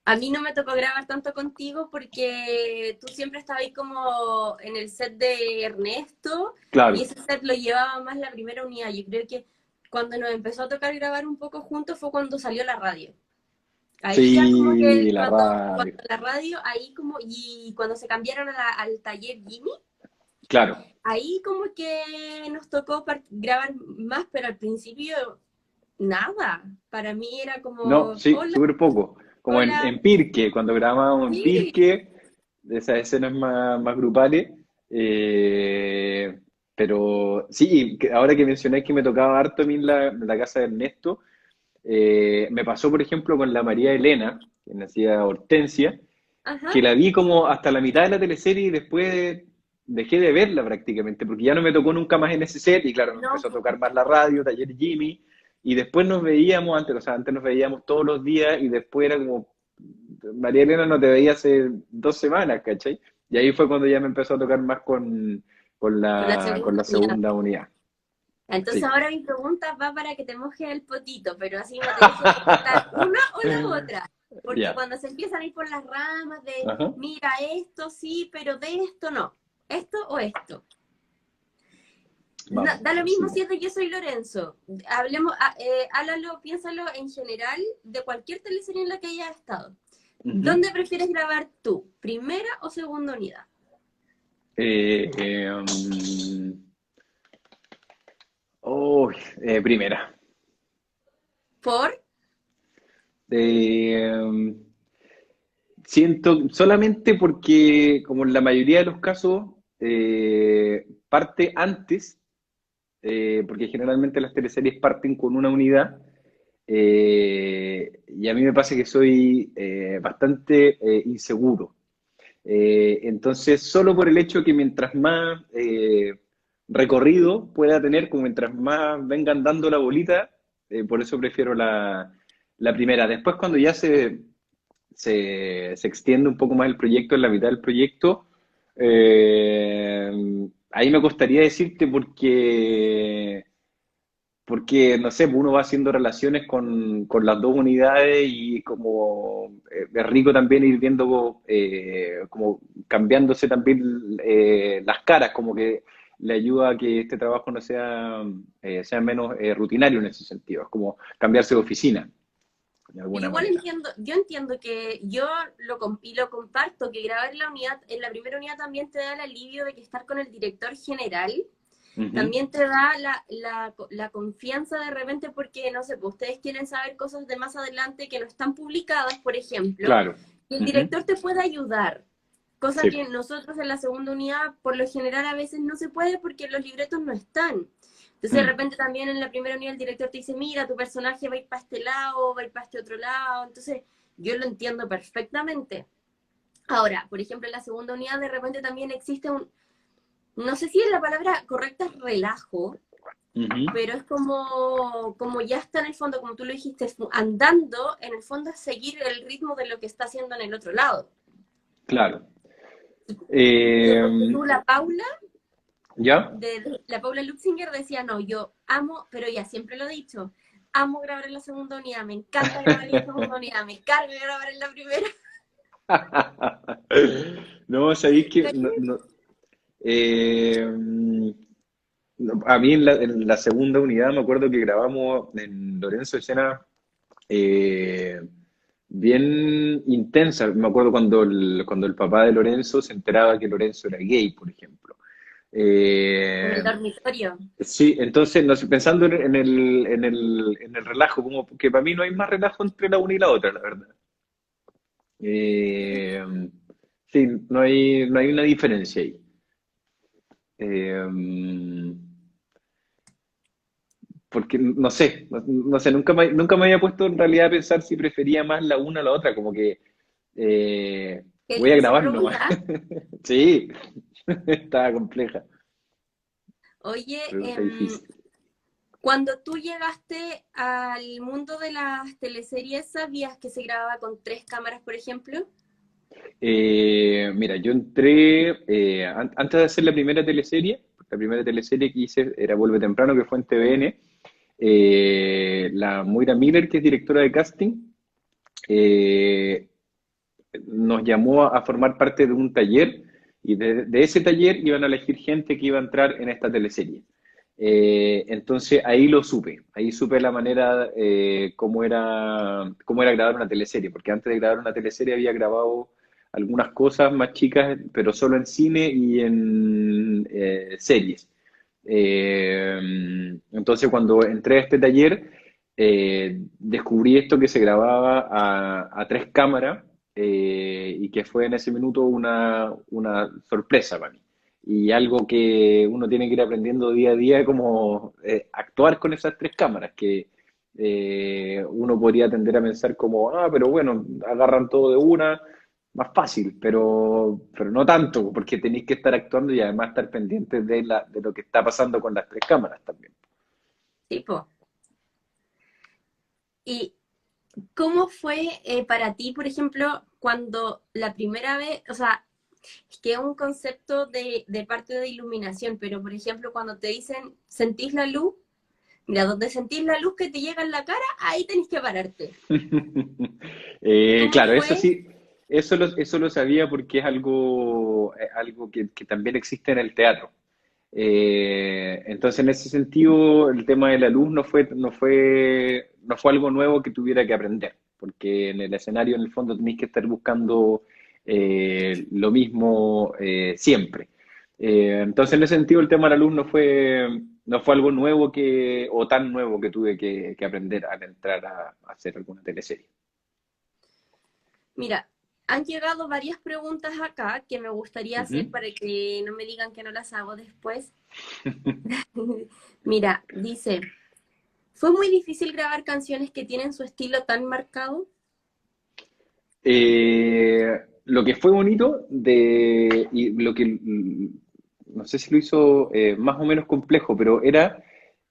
Speaker 1: A mí no me tocó grabar tanto contigo porque tú siempre estabas ahí como en el set de Ernesto y
Speaker 2: Claro,
Speaker 1: ese set lo llevaba más la primera unidad. Yo creo que cuando nos empezó a tocar grabar un poco juntos fue cuando salió la radio. Ahí ya como que
Speaker 2: sí, la
Speaker 1: cuando
Speaker 2: radio,
Speaker 1: la radio, ahí como, y cuando se cambiaron al taller Jimmy,
Speaker 2: claro.
Speaker 1: ahí como que nos tocó grabar más, pero al principio nada. Para mí era
Speaker 2: No,
Speaker 1: como,
Speaker 2: sí,
Speaker 1: hola,
Speaker 2: súper poco. Como
Speaker 1: hola,
Speaker 2: en Pirque, cuando grabábamos en
Speaker 1: sí,
Speaker 2: Pirque, de esas escenas más grupales. eh, pero sí, ahora que mencioné que me tocaba harto a mí en la casa de Ernesto, me pasó, por ejemplo, con la María Elena, que nacía Hortensia,
Speaker 1: ajá,
Speaker 2: que la vi como hasta la mitad de la teleserie y después dejé de verla prácticamente, porque ya no me tocó nunca más en ese set y claro, me
Speaker 1: no,
Speaker 2: empezó a tocar más la radio, Taller Jimmy, y después nos veíamos antes, o sea, antes nos veíamos todos los días y después era como, María Elena no te veía hace 2 semanas, ¿cachai? Y ahí fue cuando ya me empezó a tocar más con
Speaker 1: con la
Speaker 2: con
Speaker 1: segunda
Speaker 2: la
Speaker 1: unidad.
Speaker 2: segunda unidad.
Speaker 1: Entonces
Speaker 2: Sí.
Speaker 1: ahora mi pregunta va para que te mojes el potito, pero así me tenés que contestar una o la otra. Porque
Speaker 2: Ya.
Speaker 1: cuando se empiezan a ir por las ramas de,
Speaker 2: Ajá.
Speaker 1: mira, esto sí, pero de esto no. ¿Esto o esto?
Speaker 2: Vamos,
Speaker 1: Da lo mismo
Speaker 2: sigamos.
Speaker 1: si es de Yo Soy Lorenzo. Hablemos, háblalo, piénsalo en general de cualquier teleserie en la que hayas estado.
Speaker 2: Ujú.
Speaker 1: ¿Dónde prefieres grabar tú? ¿Primera o segunda unidad?
Speaker 2: Eh, eh, um, oh, primera.
Speaker 1: ¿Por?
Speaker 2: Eh, Siento solamente porque, como en la mayoría de los casos, parte antes, porque generalmente las teleseries parten con una unidad, y a mí me pasa que soy bastante inseguro. Entonces, solo por el hecho que mientras más recorrido pueda tener, como mientras más vengan dando la bolita, por eso prefiero la primera. Después, cuando ya se extiende un poco más el proyecto, en la mitad del proyecto, eh, ahí me costaría decirte porque, no sé, uno va haciendo relaciones con las dos unidades y como es rico también ir viendo como cambiándose también las caras, como que le ayuda a que este trabajo no sea menos rutinario en ese sentido, es como cambiarse de oficina, de alguna
Speaker 1: Igual
Speaker 2: manera.
Speaker 1: entiendo, yo entiendo que yo y lo comparto, que grabar en la unidad, en la primera unidad también te da el alivio de que estar con el director general,
Speaker 2: Ujú.
Speaker 1: también te da la confianza de repente porque, no sé, pues ustedes quieren saber cosas de más adelante que no están publicadas, por ejemplo,
Speaker 2: Claro.
Speaker 1: y el
Speaker 2: Ujú.
Speaker 1: director te puede ayudar, cosa
Speaker 2: Sí.
Speaker 1: que nosotros en la segunda unidad por lo general a veces no se puede porque los libretos no están. Entonces de
Speaker 2: Mm.
Speaker 1: repente también en la primera unidad el director te dice, mira, tu personaje va a ir para este lado, va a ir para este otro lado, entonces yo lo entiendo perfectamente. Ahora, por ejemplo, en la segunda unidad de repente también existe no sé si la palabra correcta es relajo,
Speaker 2: Ujú.
Speaker 1: pero es como ya está en el fondo, como tú lo dijiste, andando, en el fondo es seguir el ritmo de lo que está haciendo en el otro lado.
Speaker 2: Claro.
Speaker 1: Porque tú, la Paula,
Speaker 2: ¿Ya?
Speaker 1: la Paula Luxinger decía, no, yo amo, pero ya siempre lo he dicho, amo grabar en la segunda unidad, me encanta grabar en la segunda unidad, me carga grabar en la primera.
Speaker 2: No, sabéis que eh, a mí en la segunda unidad me acuerdo que grabamos en Lorenzo escena eh, bien intensa. Me acuerdo cuando el papá de Lorenzo se enteraba que Lorenzo era gay, por ejemplo.
Speaker 1: En
Speaker 2: Eh,
Speaker 1: el dormitorio.
Speaker 2: sí, entonces no sé, pensando en el relajo, como que para mí no hay más relajo entre la una y la otra, la verdad. Eh, sí, no hay una diferencia ahí. Eh, Porque no sé, nunca me había puesto en realidad a pensar si prefería más la una o la otra, como que
Speaker 1: Qué
Speaker 2: voy a
Speaker 1: difícil
Speaker 2: grabar nomás.
Speaker 1: pregunta.
Speaker 2: Sí, estaba compleja,
Speaker 1: Oye,
Speaker 2: pregunta difícil.
Speaker 1: cuando tú llegaste al mundo de las teleseries, ¿sabías que se grababa con tres cámaras, por ejemplo?
Speaker 2: Mira, yo entré antes de hacer la primera teleserie que hice era Vuelve Temprano, que fue en TVN. La Moira Miller, que es directora de casting, eh, nos llamó a formar parte de un taller y de ese taller iban a elegir gente que iba a entrar en esta teleserie. Entonces ahí supe la manera cómo era grabar una teleserie, porque antes de grabar una teleserie había grabado algunas cosas más chicas, pero solo en cine y en series. Entonces cuando entré a este taller, descubrí esto que se grababa a tres cámaras y que fue en ese minuto una sorpresa para mí. Y algo que uno tiene que ir aprendiendo día a día, como actuar con esas tres cámaras, que uno podría tender a pensar como, pero bueno, agarran todo de una, más fácil, pero no tanto, porque tenéis que estar actuando y además estar pendientes de lo que está pasando con las tres cámaras también.
Speaker 1: Tipo. ¿Y cómo fue para ti, por ejemplo, cuando la primera vez, o sea, es que es un concepto de parte de iluminación, pero por ejemplo, cuando te dicen, ¿sentís la luz? Mira, donde sentís la luz que te llega en la cara, ahí tenés que pararte. ¿Cómo
Speaker 2: Claro, eso
Speaker 1: fue?
Speaker 2: sí, eso lo sabía porque es algo que también existe en el teatro. Entonces, en ese sentido, el tema de la luz no fue algo nuevo que tuviera que aprender, porque en el escenario, en el fondo, tenéis que estar buscando lo mismo siempre. Entonces, en ese sentido, el tema de la luz no fue algo nuevo o tan nuevo que tuve que aprender al entrar a hacer alguna teleserie.
Speaker 1: Mira, han llegado varias preguntas acá que me gustaría hacer
Speaker 2: Ujú.
Speaker 1: para que no me digan que no las hago después. Mira, dice, ¿fue muy difícil grabar canciones que tienen su estilo tan marcado?
Speaker 2: Lo que fue bonito y lo que no sé si lo hizo más o menos complejo, pero era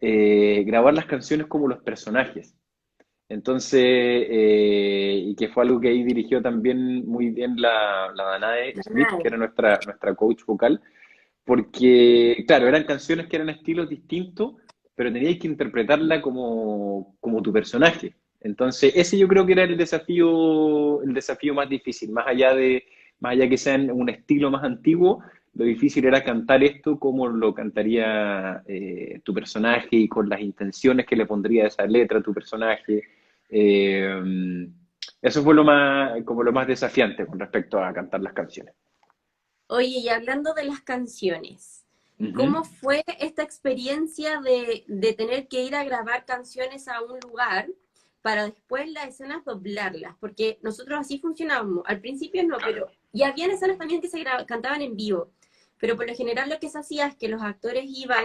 Speaker 2: grabar las canciones como los personajes. Entonces, y que fue algo que ahí dirigió también muy bien la Danae Smith, que
Speaker 1: Nada.
Speaker 2: era nuestra coach vocal, porque, claro, eran canciones que eran estilos distintos, pero tenías que interpretarla como tu personaje. Entonces, ese yo creo que era el desafío más difícil, más allá que sean un estilo más antiguo, lo difícil era cantar esto como lo cantaría tu personaje y con las intenciones que le pondría esa letra a tu personaje. Eh, Eso fue como lo más desafiante con respecto a cantar las canciones.
Speaker 1: Oye, y hablando de las canciones,
Speaker 2: Ujú.
Speaker 1: ¿cómo fue esta experiencia de tener que ir a grabar canciones a un lugar para después las escenas doblarlas? Porque nosotros así funcionábamos. Al principio no, pero y habían escenas también que cantaban en vivo. Pero por lo general lo que se hacía es que los actores iban,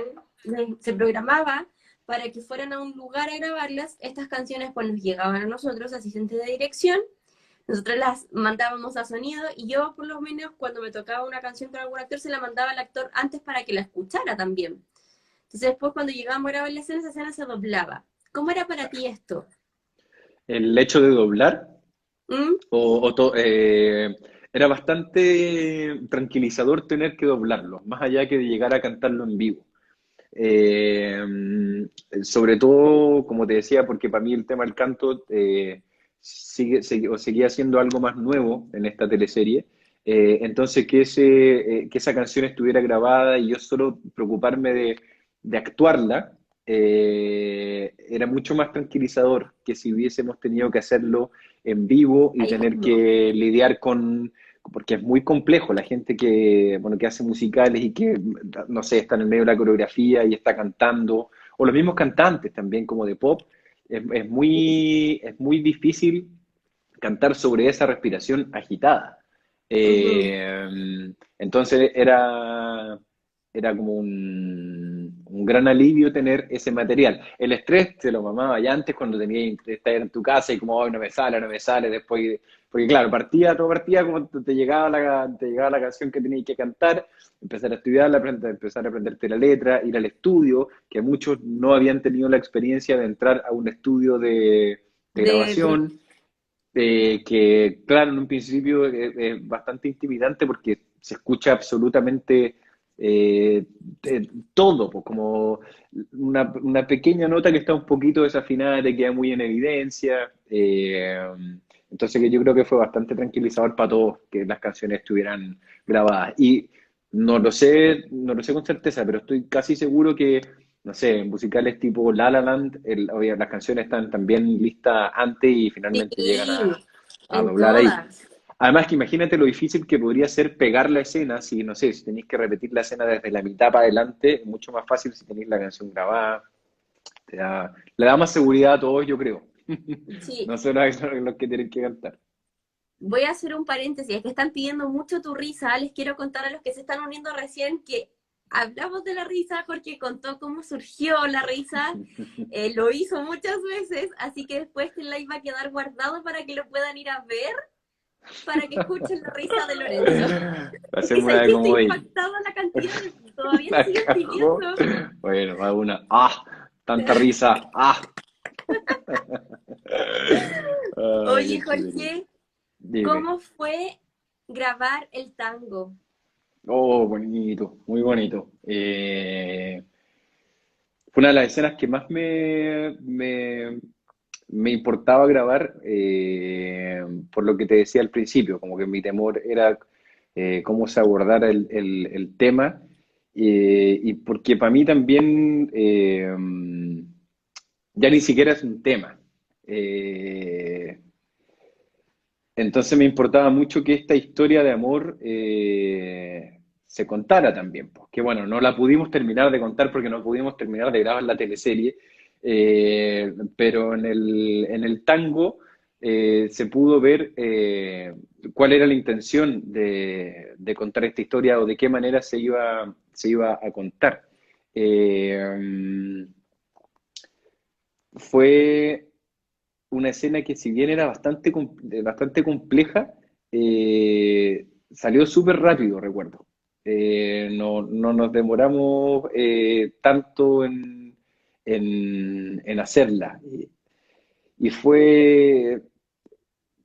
Speaker 1: se programaba para que fueran a un lugar a grabarlas. Estas canciones pues nos llegaban a nosotros, asistentes de dirección, nosotros las mandábamos a sonido y yo por lo menos cuando me tocaba una canción con algún actor se la mandaba al actor antes para que la escuchara también. Entonces después cuando llegábamos a grabar la escena, esa escena se doblaba. ¿Cómo era para ti esto?
Speaker 2: El hecho de doblar
Speaker 1: ¿Mm?
Speaker 2: era bastante tranquilizador tener que doblarlo, más allá que de llegar a cantarlo en vivo. Eh, Sobre todo, como te decía, porque para mí el tema del canto o seguía siendo algo más nuevo en esta teleserie. Entonces, que esa canción estuviera grabada y yo solo preocuparme de actuarla, era mucho más tranquilizador que si hubiésemos tenido que hacerlo en vivo y
Speaker 1: Ahí
Speaker 2: tener
Speaker 1: mismo.
Speaker 2: que lidiar porque es muy complejo la gente bueno, que hace musicales y que, no sé, está en el medio de la coreografía y está cantando, o los mismos cantantes también como de pop, es muy difícil cantar sobre esa respiración agitada.
Speaker 1: Ujú.
Speaker 2: Entonces era como un gran alivio tener ese material. El estrés te lo mamaba ya antes cuando tenías que estar en tu casa y como, hoy no me sale, no me sale, después, porque claro, todo partía como te llegaba la canción que tenías que cantar, empezar a estudiarla, empezar a aprenderte la letra, ir al estudio, que muchos no habían tenido la experiencia de entrar a un estudio de
Speaker 1: De,
Speaker 2: grabación, que claro, en un principio es bastante intimidante porque se escucha absolutamente todo, pues como una pequeña nota que está un poquito desafinada te queda muy en evidencia. Entonces que yo creo que fue bastante tranquilizador para todos que las canciones estuvieran grabadas. Y no lo sé con certeza, pero estoy casi seguro que no sé, en musicales tipo La La Land, obvio, las canciones están también listas antes y finalmente llegan
Speaker 1: sí,
Speaker 2: a
Speaker 1: en
Speaker 2: doblar ahí.
Speaker 1: todas.
Speaker 2: Además que imagínate lo difícil que podría ser pegar la escena, si no sé, si tenéis que repetir la escena desde la mitad para adelante, es mucho más fácil si tenéis la canción grabada, le da más seguridad a todos, yo creo.
Speaker 1: Sí,
Speaker 2: No solo a los que tienen que cantar.
Speaker 1: voy a hacer un paréntesis, es que están pidiendo mucho tu risa. Les quiero contar a los que se están uniendo recién que hablamos de la risa porque contó cómo surgió la risa, lo hizo muchas veces, así que después este live va a quedar guardado para que lo puedan ir a ver, para que escuchen la risa de Lorenzo. Es que
Speaker 2: Hacemos una
Speaker 1: sabes
Speaker 2: de
Speaker 1: que estoy
Speaker 2: comodín.
Speaker 1: impactada la cantidad de... Todavía lo
Speaker 2: La
Speaker 1: siguen
Speaker 2: cagó.
Speaker 1: pidiendo.
Speaker 2: Bueno, va una. ¡Ah! Tanta risa. ¡Ah! Ay, qué
Speaker 1: Oye,
Speaker 2: entretenido.
Speaker 1: Jorge,
Speaker 2: Dime.
Speaker 1: ¿cómo fue grabar el tango?
Speaker 2: Oh, bonito, muy bonito. Fue una de las escenas que más me importaba grabar, por lo que te decía al principio, como que mi temor era cómo se abordara el tema. y porque para mí también ya ni siquiera es un tema. Eh, entonces me importaba mucho que esta historia de amor se contara también, pues. Que bueno, no la pudimos terminar de contar porque no pudimos terminar de grabar la teleserie, pero en el tango se pudo ver cuál era la intención de contar esta historia o de qué manera se iba a contar. Eh, fue una escena que si bien era bastante compleja, salió súper rápido, recuerdo. No nos demoramos tanto en hacerla. Y fue,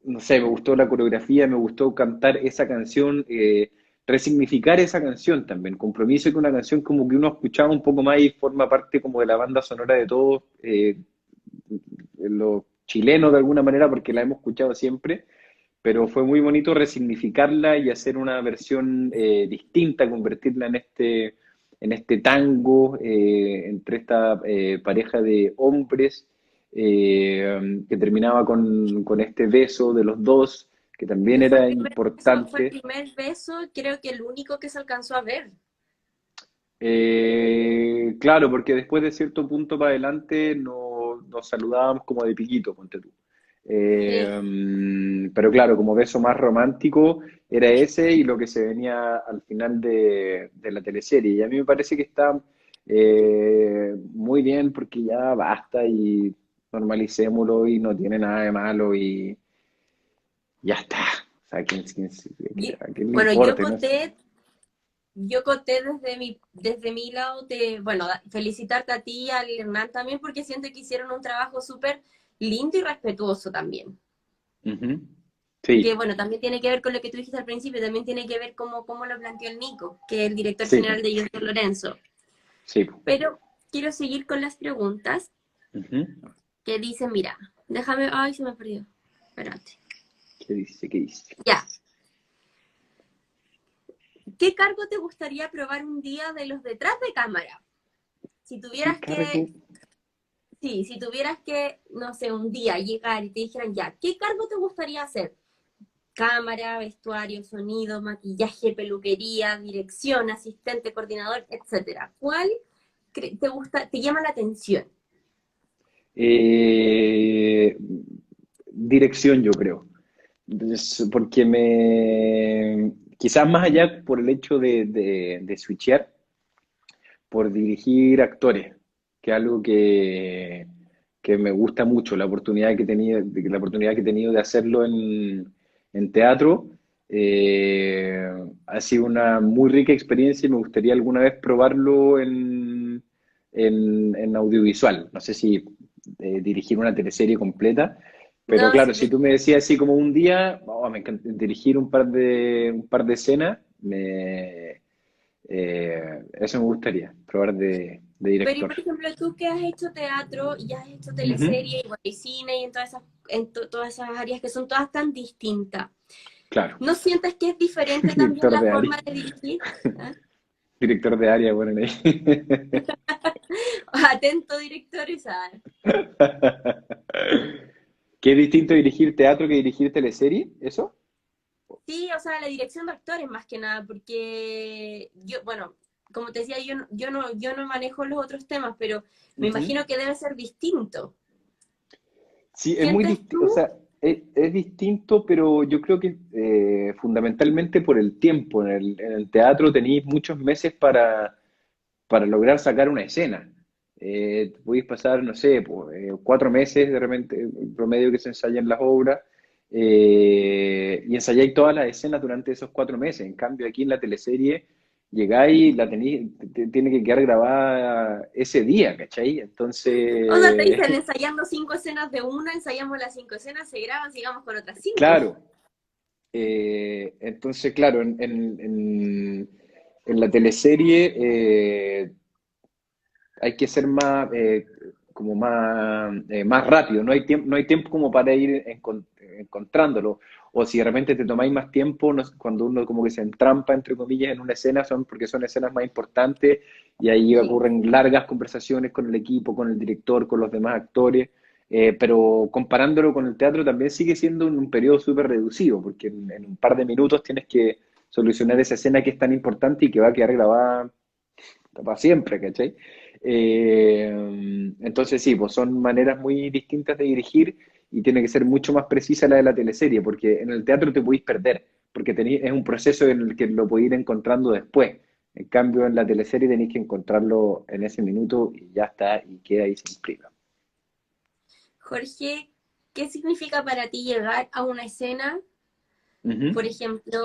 Speaker 2: no sé, me gustó la coreografía, me gustó cantar esa canción, resignificar esa canción también. Compromiso que una canción como que uno escuchaba un poco más y forma parte como de la banda sonora de todos. Los chilenos de alguna manera, porque la hemos escuchado siempre, pero fue muy bonito resignificarla y hacer una versión distinta, convertirla en este tango entre esta pareja de hombres que terminaba con este beso de los dos, que también
Speaker 1: Que
Speaker 2: era
Speaker 1: fue el
Speaker 2: importante.
Speaker 1: primer beso, creo que el único que se alcanzó a ver.
Speaker 2: Claro, porque después de cierto punto para adelante nos saludábamos como de piquito, ponte tú.
Speaker 1: Sí.
Speaker 2: Pero claro, como beso más romántico era ese y lo que se venía al final de la teleserie. Y a mí me parece que está muy bien porque ya basta y normalicémoslo y no tiene nada de malo y ya está. O sea,
Speaker 1: Y-
Speaker 2: a quién le
Speaker 1: bueno,
Speaker 2: importa? ¿No?
Speaker 1: yo conté desde mi lado, bueno, felicitarte a ti y al Hernán también, porque siento que hicieron un trabajo súper lindo y respetuoso también.
Speaker 2: Ujú.
Speaker 1: Que
Speaker 2: Sí,
Speaker 1: bueno, también tiene que ver con lo que tú dijiste al principio, también tiene que ver cómo lo planteó el Nico, que es el director
Speaker 2: sí,
Speaker 1: general de Yo Soy Lorenzo.
Speaker 2: sí.
Speaker 1: Pero quiero seguir con las preguntas
Speaker 2: Ujú.
Speaker 1: que dicen, mira, déjame, ay, se me perdió. Espérate.
Speaker 2: ¿Qué dice? ¿Qué dice?
Speaker 1: Ya. ¿Qué cargo te gustaría probar un día de los detrás de cámara? Si
Speaker 2: ¿Qué
Speaker 1: tuvieras
Speaker 2: cargo?
Speaker 1: sí, si tuvieras que, no sé, un día llegar y te dijeran, ya, ¿qué cargo te gustaría hacer? Cámara, vestuario, sonido, maquillaje, peluquería, dirección, asistente, coordinador, etcétera. ¿Cuál te gusta, te llama la atención?
Speaker 2: Eh, dirección, yo creo. Porque quizás más allá por el hecho de switchear, por dirigir actores, que es algo que me gusta mucho, la oportunidad que he tenido de hacerlo en teatro, ha sido una muy rica experiencia y me gustaría alguna vez probarlo en audiovisual. No sé si dirigir una teleserie completa, pero
Speaker 1: No,
Speaker 2: claro,
Speaker 1: sí,
Speaker 2: si tú me decías así como un día, oh, me encanta dirigir un par de escenas, eso me gustaría, probar de
Speaker 1: pero y
Speaker 2: director.
Speaker 1: por ejemplo, tú que has hecho teatro y has hecho
Speaker 2: Ujú.
Speaker 1: teleserie y, bueno, y cine y en todas esas áreas que son todas tan distintas,
Speaker 2: Claro,
Speaker 1: ¿no sientes que es diferente también
Speaker 2: director
Speaker 1: la
Speaker 2: de área.
Speaker 1: forma de dirigir? ¿Ah?
Speaker 2: Director de área, bueno, ahí.
Speaker 1: Atento, directores. Ah.
Speaker 2: ¿Qué es distinto dirigir teatro que dirigir teleserie? ¿Eso?
Speaker 1: Sí, o sea, la dirección de actores más que nada, porque yo, bueno, como te decía, yo no manejo los otros temas, pero me
Speaker 2: Ujú.
Speaker 1: imagino que debe ser distinto.
Speaker 2: Sí, es muy
Speaker 1: ¿Sientes
Speaker 2: distinto, o
Speaker 1: tú?
Speaker 2: sea, es distinto, pero yo creo que fundamentalmente por el tiempo. En el teatro tenéis muchos meses para lograr sacar una escena. Podéis pasar, no sé, pues, 4 meses de repente, el promedio que se ensayan las obras, y ensayáis todas las escenas durante esos 4 meses. En cambio, aquí en la teleserie llegáis, la tenéis, tiene que quedar grabada ese día, ¿cachai?
Speaker 1: O sea, te
Speaker 2: Entonces,
Speaker 1: dicen ensayando 5 escenas de una, ensayamos las 5 escenas, se graban, sigamos con otras 5.
Speaker 2: claro, entonces, claro, en la teleserie hay que ser más, como más rápido, no hay tiempo como para ir encontrándolo. o si de repente te tomáis más tiempo, cuando uno como que se entrampa, entre comillas, en una escena, son porque son escenas más importantes y ahí
Speaker 1: Sí.
Speaker 2: ocurren largas conversaciones con el equipo, con el director, con los demás actores. Pero comparándolo con el teatro también sigue siendo un periodo súper reducido, porque en un par de minutos tienes que solucionar esa escena que es tan importante y que va a quedar grabada para siempre, ¿cachai? Entonces sí, pues son maneras muy distintas de dirigir y tiene que ser mucho más precisa la de la teleserie, porque en el teatro te podéis perder, porque es un proceso en el que lo podéis ir encontrando después. En cambio, en la teleserie tenéis que encontrarlo en ese minuto y ya está, y queda ahí se imprime.
Speaker 1: Jorge, ¿qué significa para ti llegar a una escena?
Speaker 2: Ujú.
Speaker 1: Por ejemplo,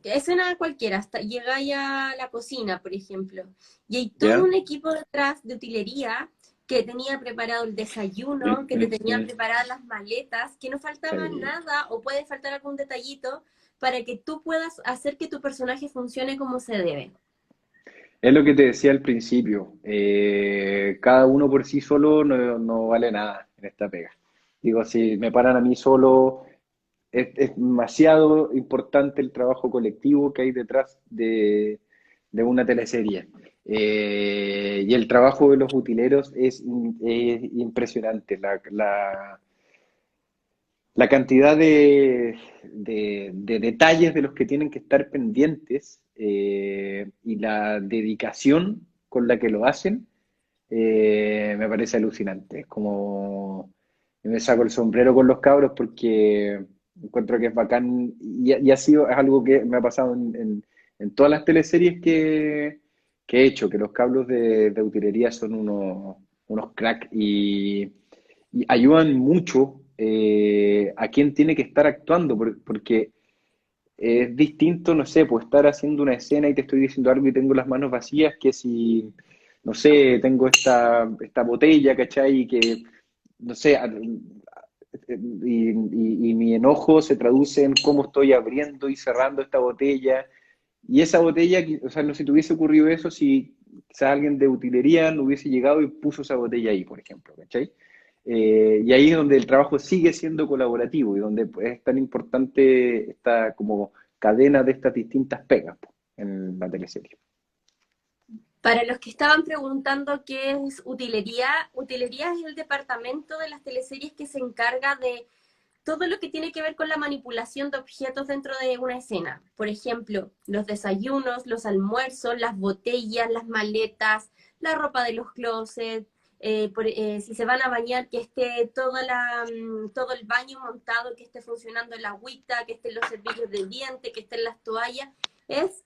Speaker 1: escena cualquiera, hasta llegáis a la cocina, por ejemplo, y hay todo
Speaker 2: ¿Ya?
Speaker 1: un equipo detrás de utilería que tenía preparado el desayuno, que te tenía preparadas las maletas, que no faltaba
Speaker 2: Sí.
Speaker 1: nada o puede faltar algún detallito para que tú puedas hacer que tu personaje funcione como se debe.
Speaker 2: Es lo que te decía al principio. Cada uno por sí solo no vale nada en esta pega. Digo, si me paran a mí solo, es demasiado importante el trabajo colectivo que hay detrás de una teleserie. Y el trabajo de los utileros es impresionante. La cantidad de detalles de los que tienen que estar pendientes y la dedicación con la que lo hacen me parece alucinante. Es como me saco el sombrero con los cabros porque encuentro que es bacán y ha sido, es algo que me ha pasado en todas las teleseries que he hecho, que los cabros de utilería son unos crack y ayudan mucho a quien tiene que estar actuando, porque es distinto, no sé, pues estar haciendo una escena y te estoy diciendo algo y tengo las manos vacías, que si, no sé, tengo esta botella, ¿cachai? Y que, no sé, y mi enojo se traduce en cómo estoy abriendo y cerrando esta botella. Y esa botella, o sea, no se te hubiese ocurrido eso si quizá alguien de utilería no hubiese llegado y puso esa botella ahí, por ejemplo, ¿cachai? Y ahí es donde el trabajo sigue siendo colaborativo y donde pues, es tan importante esta como cadena de estas distintas pegas po, en la teleserie.
Speaker 1: Para los que estaban preguntando qué es utilería, utilería es el departamento de las teleseries que se encarga de todo lo que tiene que ver con la manipulación de objetos dentro de una escena. Por ejemplo, los desayunos, los almuerzos, las botellas, las maletas, la ropa de los closets, si se van a bañar, que esté todo el baño montado, que esté funcionando el agüita, que estén los servicios de diente, que estén las toallas. Es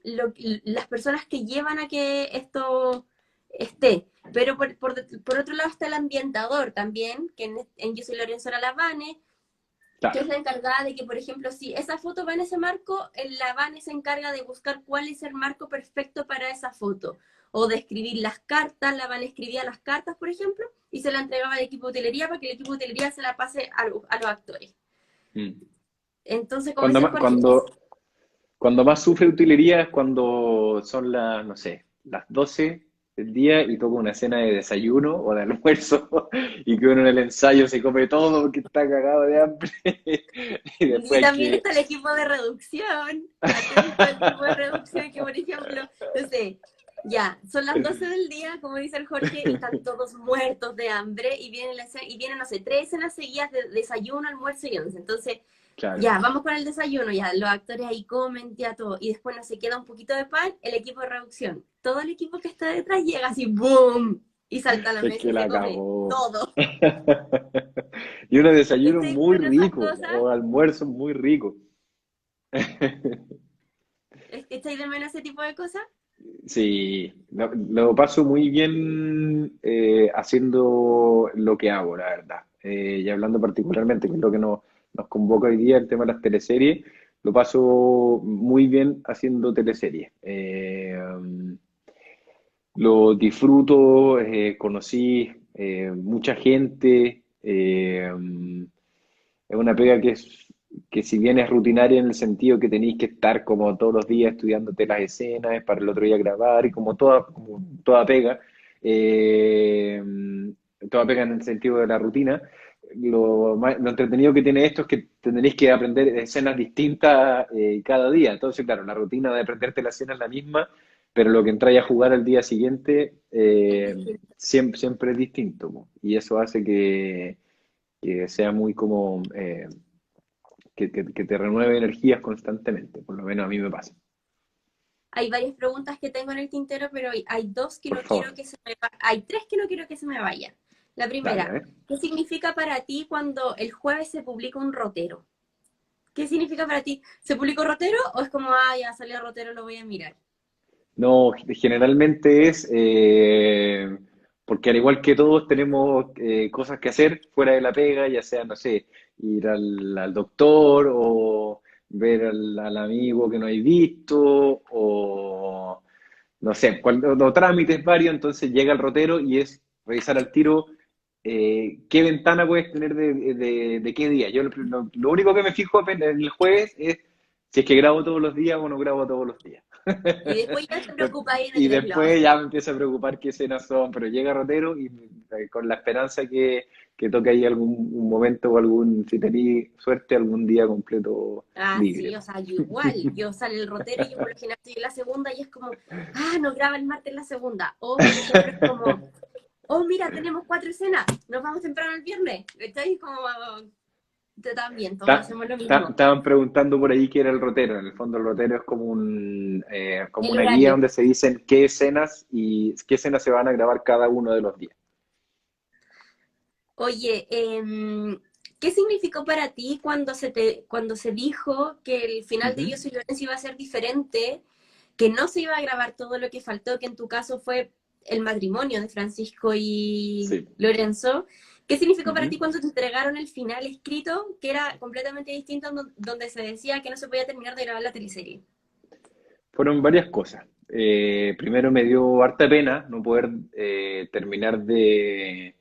Speaker 1: las personas que llevan a que esto esté. Pero por otro lado está el ambientador también, que Yo soy Lorenzo Lavane, que
Speaker 2: Claro.
Speaker 1: es la encargada de que, por ejemplo, si esa foto va en ese marco, la Vane se encarga de buscar cuál es el marco perfecto para esa foto. O de escribir las cartas, la Vane escribía las cartas, por ejemplo, y se la entregaba al equipo de utilería para que el equipo de utilería se la pase a los actores.
Speaker 2: Mm.
Speaker 1: Entonces, como
Speaker 2: Cuando,
Speaker 1: dice
Speaker 2: ma-
Speaker 1: Jorge, es
Speaker 2: cuando más sufre utilería es cuando son las 12 del día y toca una cena de desayuno o de almuerzo y que uno en el ensayo se come todo porque está cagado de hambre y
Speaker 1: y
Speaker 2: después hay
Speaker 1: también
Speaker 2: que...
Speaker 1: está el equipo de reducción, atento al equipo de reducción, que por ejemplo, no sé, ya, son las 12 del día, como dice el Jorge, y están todos muertos de hambre, y vienen, no sé, 3 cenas seguidas de desayuno, almuerzo y once. Entonces,
Speaker 2: Claro,
Speaker 1: ya, vamos con el desayuno, ya, los actores ahí comen, ya todo, y después no se queda un poquito de pan, el equipo de reducción. Todo el equipo que está detrás llega así, ¡boom! Y salta a la
Speaker 2: es
Speaker 1: mesa
Speaker 2: que
Speaker 1: y se
Speaker 2: la
Speaker 1: come
Speaker 2: cagó.
Speaker 1: todo.
Speaker 2: Y unos desayunos
Speaker 1: ¿Cachai?
Speaker 2: muy
Speaker 1: Pero esas
Speaker 2: ricos
Speaker 1: cosas,
Speaker 2: o almuerzos muy ricos.
Speaker 1: ¿echáis de menos ese tipo de cosas?
Speaker 2: Sí, lo paso muy bien haciendo lo que hago, la verdad. Y hablando particularmente, que es lo que nos convoca hoy día, el tema de las teleseries, lo paso muy bien haciendo teleseries. Lo disfruto, conocí mucha gente. Es una pega que si bien es rutinaria en el sentido que tenéis que estar como todos los días estudiándote las escenas para el otro día grabar y como toda pega en el sentido de la rutina, lo entretenido que tiene esto es que tenéis que aprender escenas distintas cada día. Entonces, claro, la rutina de aprenderte la escena es la misma, pero lo que entráis a jugar al día siguiente
Speaker 1: Es distinto.
Speaker 2: siempre es distinto, po. Y eso hace que sea muy como que te renueve energías constantemente, por lo menos a mí me pasa.
Speaker 1: Hay varias preguntas que tengo en el tintero, pero hay dos que
Speaker 2: Por
Speaker 1: no
Speaker 2: favor,
Speaker 1: quiero que se me hay tres que no quiero que se me vayan. La
Speaker 2: dale, a
Speaker 1: primera,
Speaker 2: ver.
Speaker 1: ¿qué significa para ti cuando el jueves se publica un rotero? ¿Qué significa para ti? ¿Se publicó rotero o es como, ah, ya salió rotero, lo voy a mirar?
Speaker 2: No, generalmente es porque al igual que todos tenemos cosas que hacer fuera de la pega, ya sea, no sé, ir al doctor o ver al amigo que no hay visto o no sé, cuando trámites varios, entonces llega el rotero y es revisar al tiro qué ventana puedes tener de qué día. Yo lo único que me fijo en el jueves es si es que grabo todos los días o no grabo todos los días.
Speaker 1: Y después ya se preocupa ahí en
Speaker 2: Y
Speaker 1: el desglose.
Speaker 2: después ya me empiezo a preocupar qué escenas son, pero llega Rotero y con la esperanza que toque ahí algún un momento o algún, si tenéis suerte, algún día completo
Speaker 1: Ah, sí,
Speaker 2: libre.
Speaker 1: o sea, yo igual, yo sale el rotero y yo por lo general estoy en la segunda y es como, ah, nos graba el martes en la segunda. O por ejemplo es como, oh, mira, tenemos cuatro escenas, nos vamos temprano el viernes. ¿Estáis como, también, todos hacemos lo mismo.
Speaker 2: Estaban preguntando por ahí qué era el rotero. En el fondo el rotero es como como
Speaker 1: El
Speaker 2: una guía
Speaker 1: horario.
Speaker 2: donde se dicen qué escenas y qué escenas se van a grabar cada uno de los días.
Speaker 1: Oye, ¿qué significó para ti cuando se dijo que el final de
Speaker 2: Ujú.
Speaker 1: Yo soy Lorenzo iba a ser diferente, que no se iba a grabar todo lo que faltó, que en tu caso fue el matrimonio de Francisco y
Speaker 2: Sí.
Speaker 1: Lorenzo? ¿Qué significó para
Speaker 2: Ujú.
Speaker 1: ti cuando te entregaron el final escrito, que era completamente distinto, donde se decía que no se podía terminar de grabar la teleserie?
Speaker 2: Fueron varias cosas. Primero me dio harta pena no poder terminar de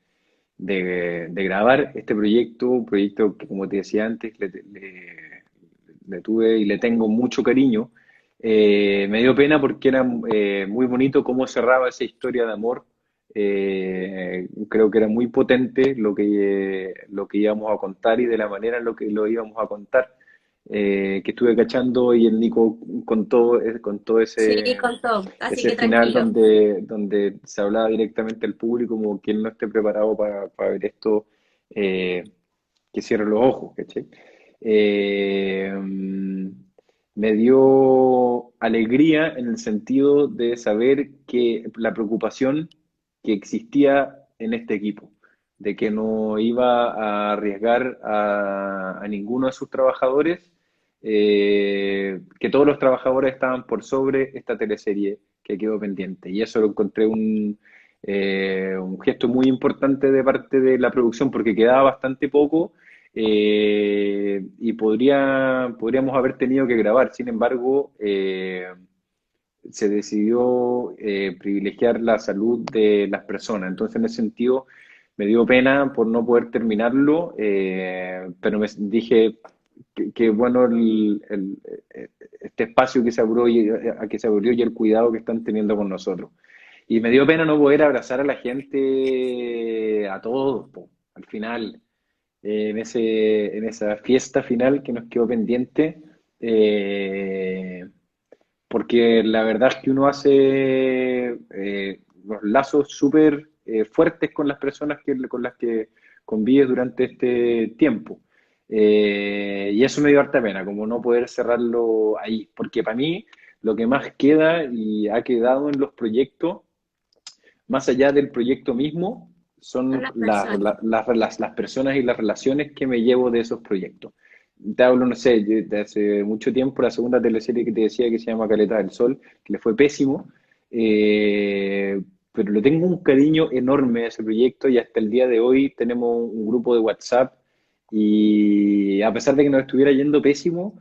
Speaker 2: grabar este proyecto, un proyecto que como te decía antes le tuve y le tengo mucho cariño. Me dio pena porque era muy bonito cómo cerraba esa historia de amor. Creo que era muy potente lo que íbamos a contar y de la manera en lo que lo íbamos a contar. Que estuve cachando y el Nico con todo
Speaker 1: Sí, contó, así
Speaker 2: ese
Speaker 1: que
Speaker 2: final
Speaker 1: tranquilo.
Speaker 2: donde se hablaba directamente al público, como quien no esté preparado para ver esto, eh, que cierre los ojos, ¿cachai? Me dio alegría en el sentido de saber que la preocupación que existía en este equipo, de que no iba a arriesgar a ninguno de sus trabajadores, que todos los trabajadores estaban por sobre esta teleserie que quedó pendiente. Y eso lo encontré un gesto muy importante de parte de la producción porque quedaba bastante poco y podríamos haber tenido que grabar. Sin embargo, se decidió privilegiar la salud de las personas. Entonces, en ese sentido, me dio pena por no poder terminarlo, pero me dije que bueno este espacio que se abrió que se abrió y el cuidado que están teniendo con nosotros. Y me dio pena no poder abrazar a la gente, a todos, po, al final, en esa fiesta final que nos quedó pendiente. eh, Porque la verdad es que uno hace los lazos súper fuertes con las personas con las que convives durante este tiempo. Y eso me dio harta pena, como no poder cerrarlo ahí, porque para mí lo que más queda y ha quedado en los proyectos, más allá del proyecto mismo,
Speaker 1: Son
Speaker 2: son
Speaker 1: las personas.
Speaker 2: las personas y las relaciones que me llevo de esos proyectos. Te hablo, no sé, de hace mucho tiempo, la segunda teleserie que te decía que se llama Caleta del Sol, que le fue pésimo, eh, pero le tengo un cariño enorme a ese proyecto y hasta el día de hoy tenemos un grupo de WhatsApp y a pesar de que nos estuviera yendo pésimo,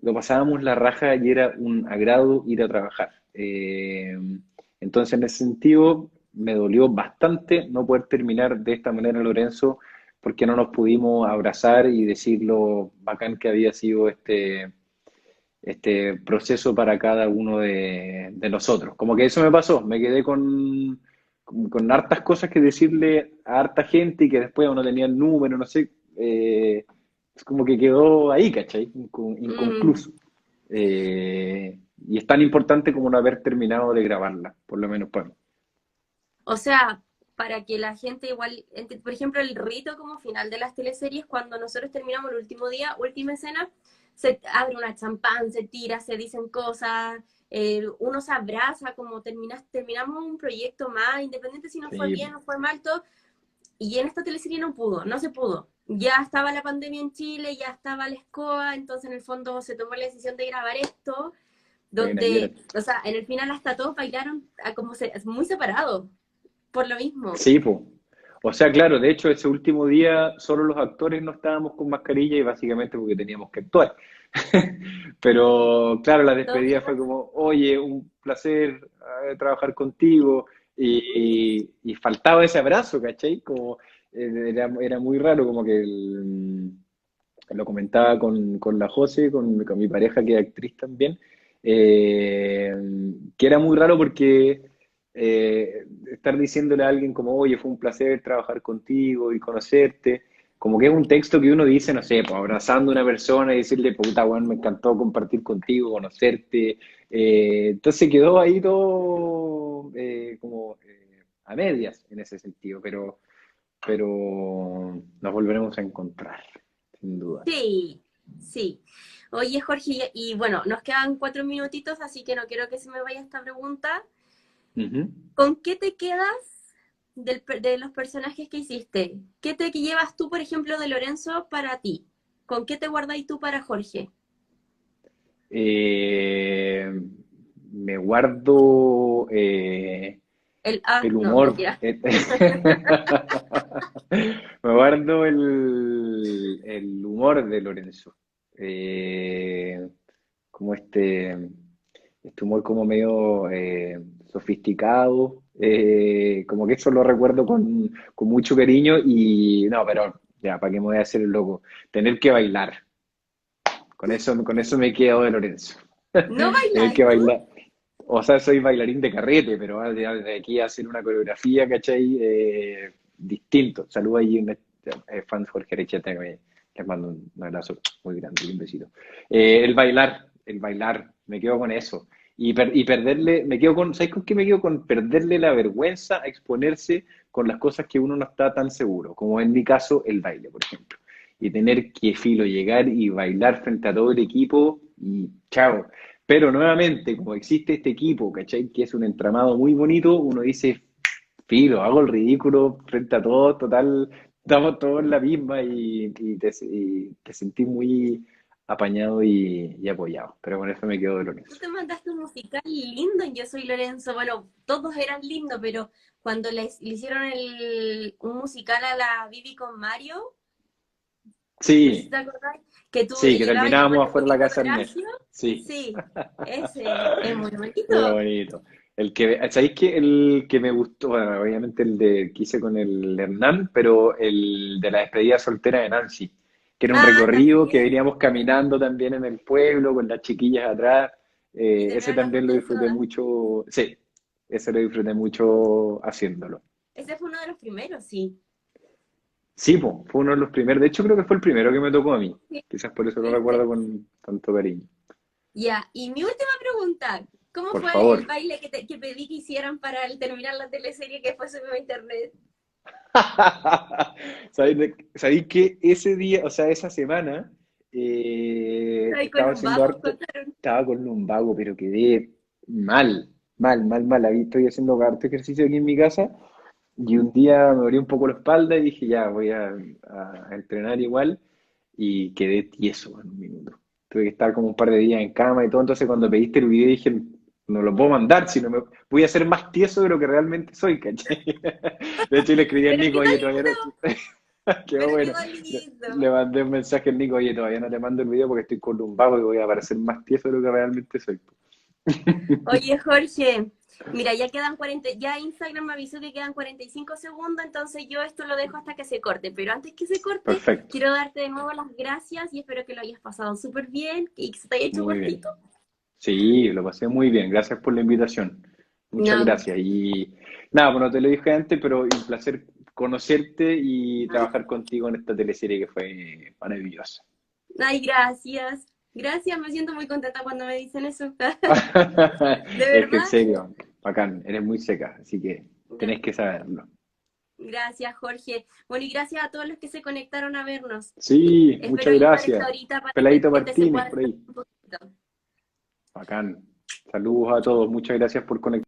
Speaker 2: lo pasábamos la raja y era un agrado ir a trabajar. Entonces, en ese sentido, me dolió bastante no poder terminar de esta manera, Lorenzo, porque no nos pudimos abrazar y decir lo bacán que había sido este proceso para cada uno de nosotros. Como que eso me pasó, me quedé con hartas cosas que decirle a harta gente y que después uno tenía el número, no sé, es como que quedó ahí, ¿cachai?
Speaker 1: Mm,
Speaker 2: Inconcluso. Y es tan importante como no haber terminado de grabarla, por lo menos para mí.
Speaker 1: o sea, para que la gente igual, por ejemplo, el rito como final de las teleseries, cuando nosotros terminamos el último día, última escena, se abre una champán, se tira, se dicen cosas, uno se abraza, como terminamos un proyecto más, independiente si nos fue
Speaker 2: Sí,
Speaker 1: bien o fue mal, todo. Y en esta teleserie no pudo, no se pudo. Ya estaba la pandemia en Chile, ya estaba la escoba, entonces en el fondo se tomó la decisión de grabar esto,
Speaker 2: buena, Gerard.
Speaker 1: donde, o sea, en el final hasta todos bailaron como muy separados, por lo mismo.
Speaker 2: Sí, pues. O sea, claro, de hecho, ese último día solo los actores no estábamos con mascarilla y básicamente porque teníamos que actuar. Pero claro, la
Speaker 1: Todos
Speaker 2: despedida fue
Speaker 1: igual.
Speaker 2: como, oye, un placer trabajar contigo. Y faltaba ese abrazo, ¿cachai? Como era muy raro, como que lo comentaba con la José, con mi pareja que es actriz también, eh, que era muy raro porque estar diciéndole a alguien como, oye, fue un placer trabajar contigo y conocerte, como que es un texto que uno dice, no sé, pues, abrazando a una persona y decirle, puta, bueno, me encantó compartir contigo, conocerte. Entonces quedó ahí todo como a medias en ese sentido, pero nos volveremos a encontrar, sin duda.
Speaker 1: Sí, sí. Oye, Jorge, y bueno, nos quedan 4 minutitos, así que no quiero que se me vaya esta pregunta.
Speaker 2: Ujú.
Speaker 1: ¿Con qué te quedas de los personajes que hiciste? ¿Qué te llevas tú, por ejemplo, de Lorenzo para ti? ¿Con qué te guardáis tú para Jorge?
Speaker 2: Eh, Me guardo el
Speaker 1: No,
Speaker 2: humor.
Speaker 1: mentira.
Speaker 2: Me guardo el humor de Lorenzo. Como este humor como medio sofisticado. Como que eso lo recuerdo con mucho cariño y no, pero ya, ¿para qué me voy a hacer el loco? Tener que bailar. Con eso me quedo de Lorenzo.
Speaker 1: ¿No
Speaker 2: Tener que
Speaker 1: bailáis tú?
Speaker 2: bailar. O sea, soy bailarín de carrete, pero de aquí a hacer una coreografía, ¿cachai? Distinto. Saludos ahí a fans Jorge Arecheta, que les mando un abrazo muy grande y un besito. El bailar, me quedo con eso. Y perderle, me quedo con, ¿sabes con qué me quedo? Con perderle la vergüenza a exponerse con las cosas que uno no está tan seguro, como en mi caso el baile, por ejemplo. Y tener que filo llegar y bailar frente a todo el equipo y chao. Pero nuevamente, como existe este equipo, ¿cachai? Que es un entramado muy bonito, uno dice, filo, hago el ridículo frente a todos, total, estamos todos en la misma y te sentí muy apañado y apoyado. Pero con eso me quedo de
Speaker 1: Tú
Speaker 2: Lorenzo.
Speaker 1: te mandaste un musical lindo en Yo Soy Lorenzo. Bueno, todos eran lindos, pero cuando le hicieron un musical a la Vivi con Mario, no sé si
Speaker 2: Sí,
Speaker 1: te acordáis, que tú
Speaker 2: sí, que
Speaker 1: llegabas y a
Speaker 2: terminábamos
Speaker 1: poner un
Speaker 2: afuera de la
Speaker 1: poquito
Speaker 2: casa
Speaker 1: de
Speaker 2: del Ned.
Speaker 1: Horacio.
Speaker 2: Sí,
Speaker 1: Sí, ese es muy
Speaker 2: muy
Speaker 1: bonito.
Speaker 2: bonito. ¿Sabéis que el que me gustó? Bueno, obviamente el de que hice con el Hernán, pero el de la despedida soltera de Nancy, que era un
Speaker 1: Ah,
Speaker 2: recorrido que
Speaker 1: también.
Speaker 2: veníamos caminando también en el pueblo con las chiquillas atrás.
Speaker 1: Y
Speaker 2: Ese
Speaker 1: terminaron las
Speaker 2: también lo
Speaker 1: botas
Speaker 2: disfruté
Speaker 1: todas.
Speaker 2: mucho, sí, ese lo disfruté mucho haciéndolo.
Speaker 1: Ese fue uno de los primeros, sí.
Speaker 2: Sí, po, fue uno de los primeros, de hecho creo que fue el primero que me tocó a mí,
Speaker 1: Sí,
Speaker 2: quizás por eso lo recuerdo
Speaker 1: ese.
Speaker 2: con tanto cariño.
Speaker 1: Ya, y mi última pregunta, ¿cómo
Speaker 2: Por
Speaker 1: fue
Speaker 2: favor.
Speaker 1: el baile que pedí que hicieran para terminar la teleserie que fue subido a internet?
Speaker 2: ¿Sabéis que ese día, o sea, esa semana,
Speaker 1: Ahí con lumbago, contaron.
Speaker 2: estaba con lumbago, pero quedé mal, mal, mal, mal. Ahí estoy haciendo harto ejercicio aquí en mi casa y un día me dolía un poco la espalda y dije, ya, voy a entrenar igual y quedé tieso en un minuto. Tuve que estar como un par de días en cama y todo, entonces cuando pediste el video dije, no lo puedo mandar, sino voy a ser más tieso de lo que realmente soy, ¿cachai? De hecho, le escribí al
Speaker 1: Pero
Speaker 2: Nico,
Speaker 1: quedó
Speaker 2: oye, todavía no.
Speaker 1: lindo,
Speaker 2: Quedó
Speaker 1: pero
Speaker 2: bueno.
Speaker 1: quedó
Speaker 2: Le,
Speaker 1: lindo.
Speaker 2: le mandé un mensaje al Nico, oye, todavía no te mando el video porque estoy con lumbago y voy a parecer más tieso de lo que realmente soy.
Speaker 1: Oye, Jorge, mira, ya quedan 40, ya Instagram me avisó que quedan 45 segundos, entonces yo esto lo dejo hasta que se corte, pero antes que se corte,
Speaker 2: Perfecto,
Speaker 1: quiero darte de nuevo las gracias y espero que lo hayas pasado súper bien y que se te haya hecho
Speaker 2: muy bien.
Speaker 1: cortito.
Speaker 2: Sí, lo pasé muy bien, gracias por la invitación. Muchas
Speaker 1: No,
Speaker 2: gracias. Y nada, bueno, te lo dije antes, pero un placer conocerte y trabajar contigo en esta teleserie que fue maravillosa.
Speaker 1: ay, gracias. Gracias, me siento muy contenta cuando me dicen eso. De
Speaker 2: Es que en
Speaker 1: verdad.
Speaker 2: serio, bacán, eres muy seca, así que tenés que saberlo.
Speaker 1: Gracias, Jorge. Bueno, y gracias a todos los que se conectaron a vernos.
Speaker 2: Sí,
Speaker 1: Espero
Speaker 2: muchas
Speaker 1: igual esta
Speaker 2: gracias.
Speaker 1: horita para que la
Speaker 2: Peladito
Speaker 1: gente se
Speaker 2: Martínez
Speaker 1: pueda
Speaker 2: por
Speaker 1: relajar
Speaker 2: ahí.
Speaker 1: un poquito.
Speaker 2: Bacán. Saludos a todos, muchas gracias por conectar.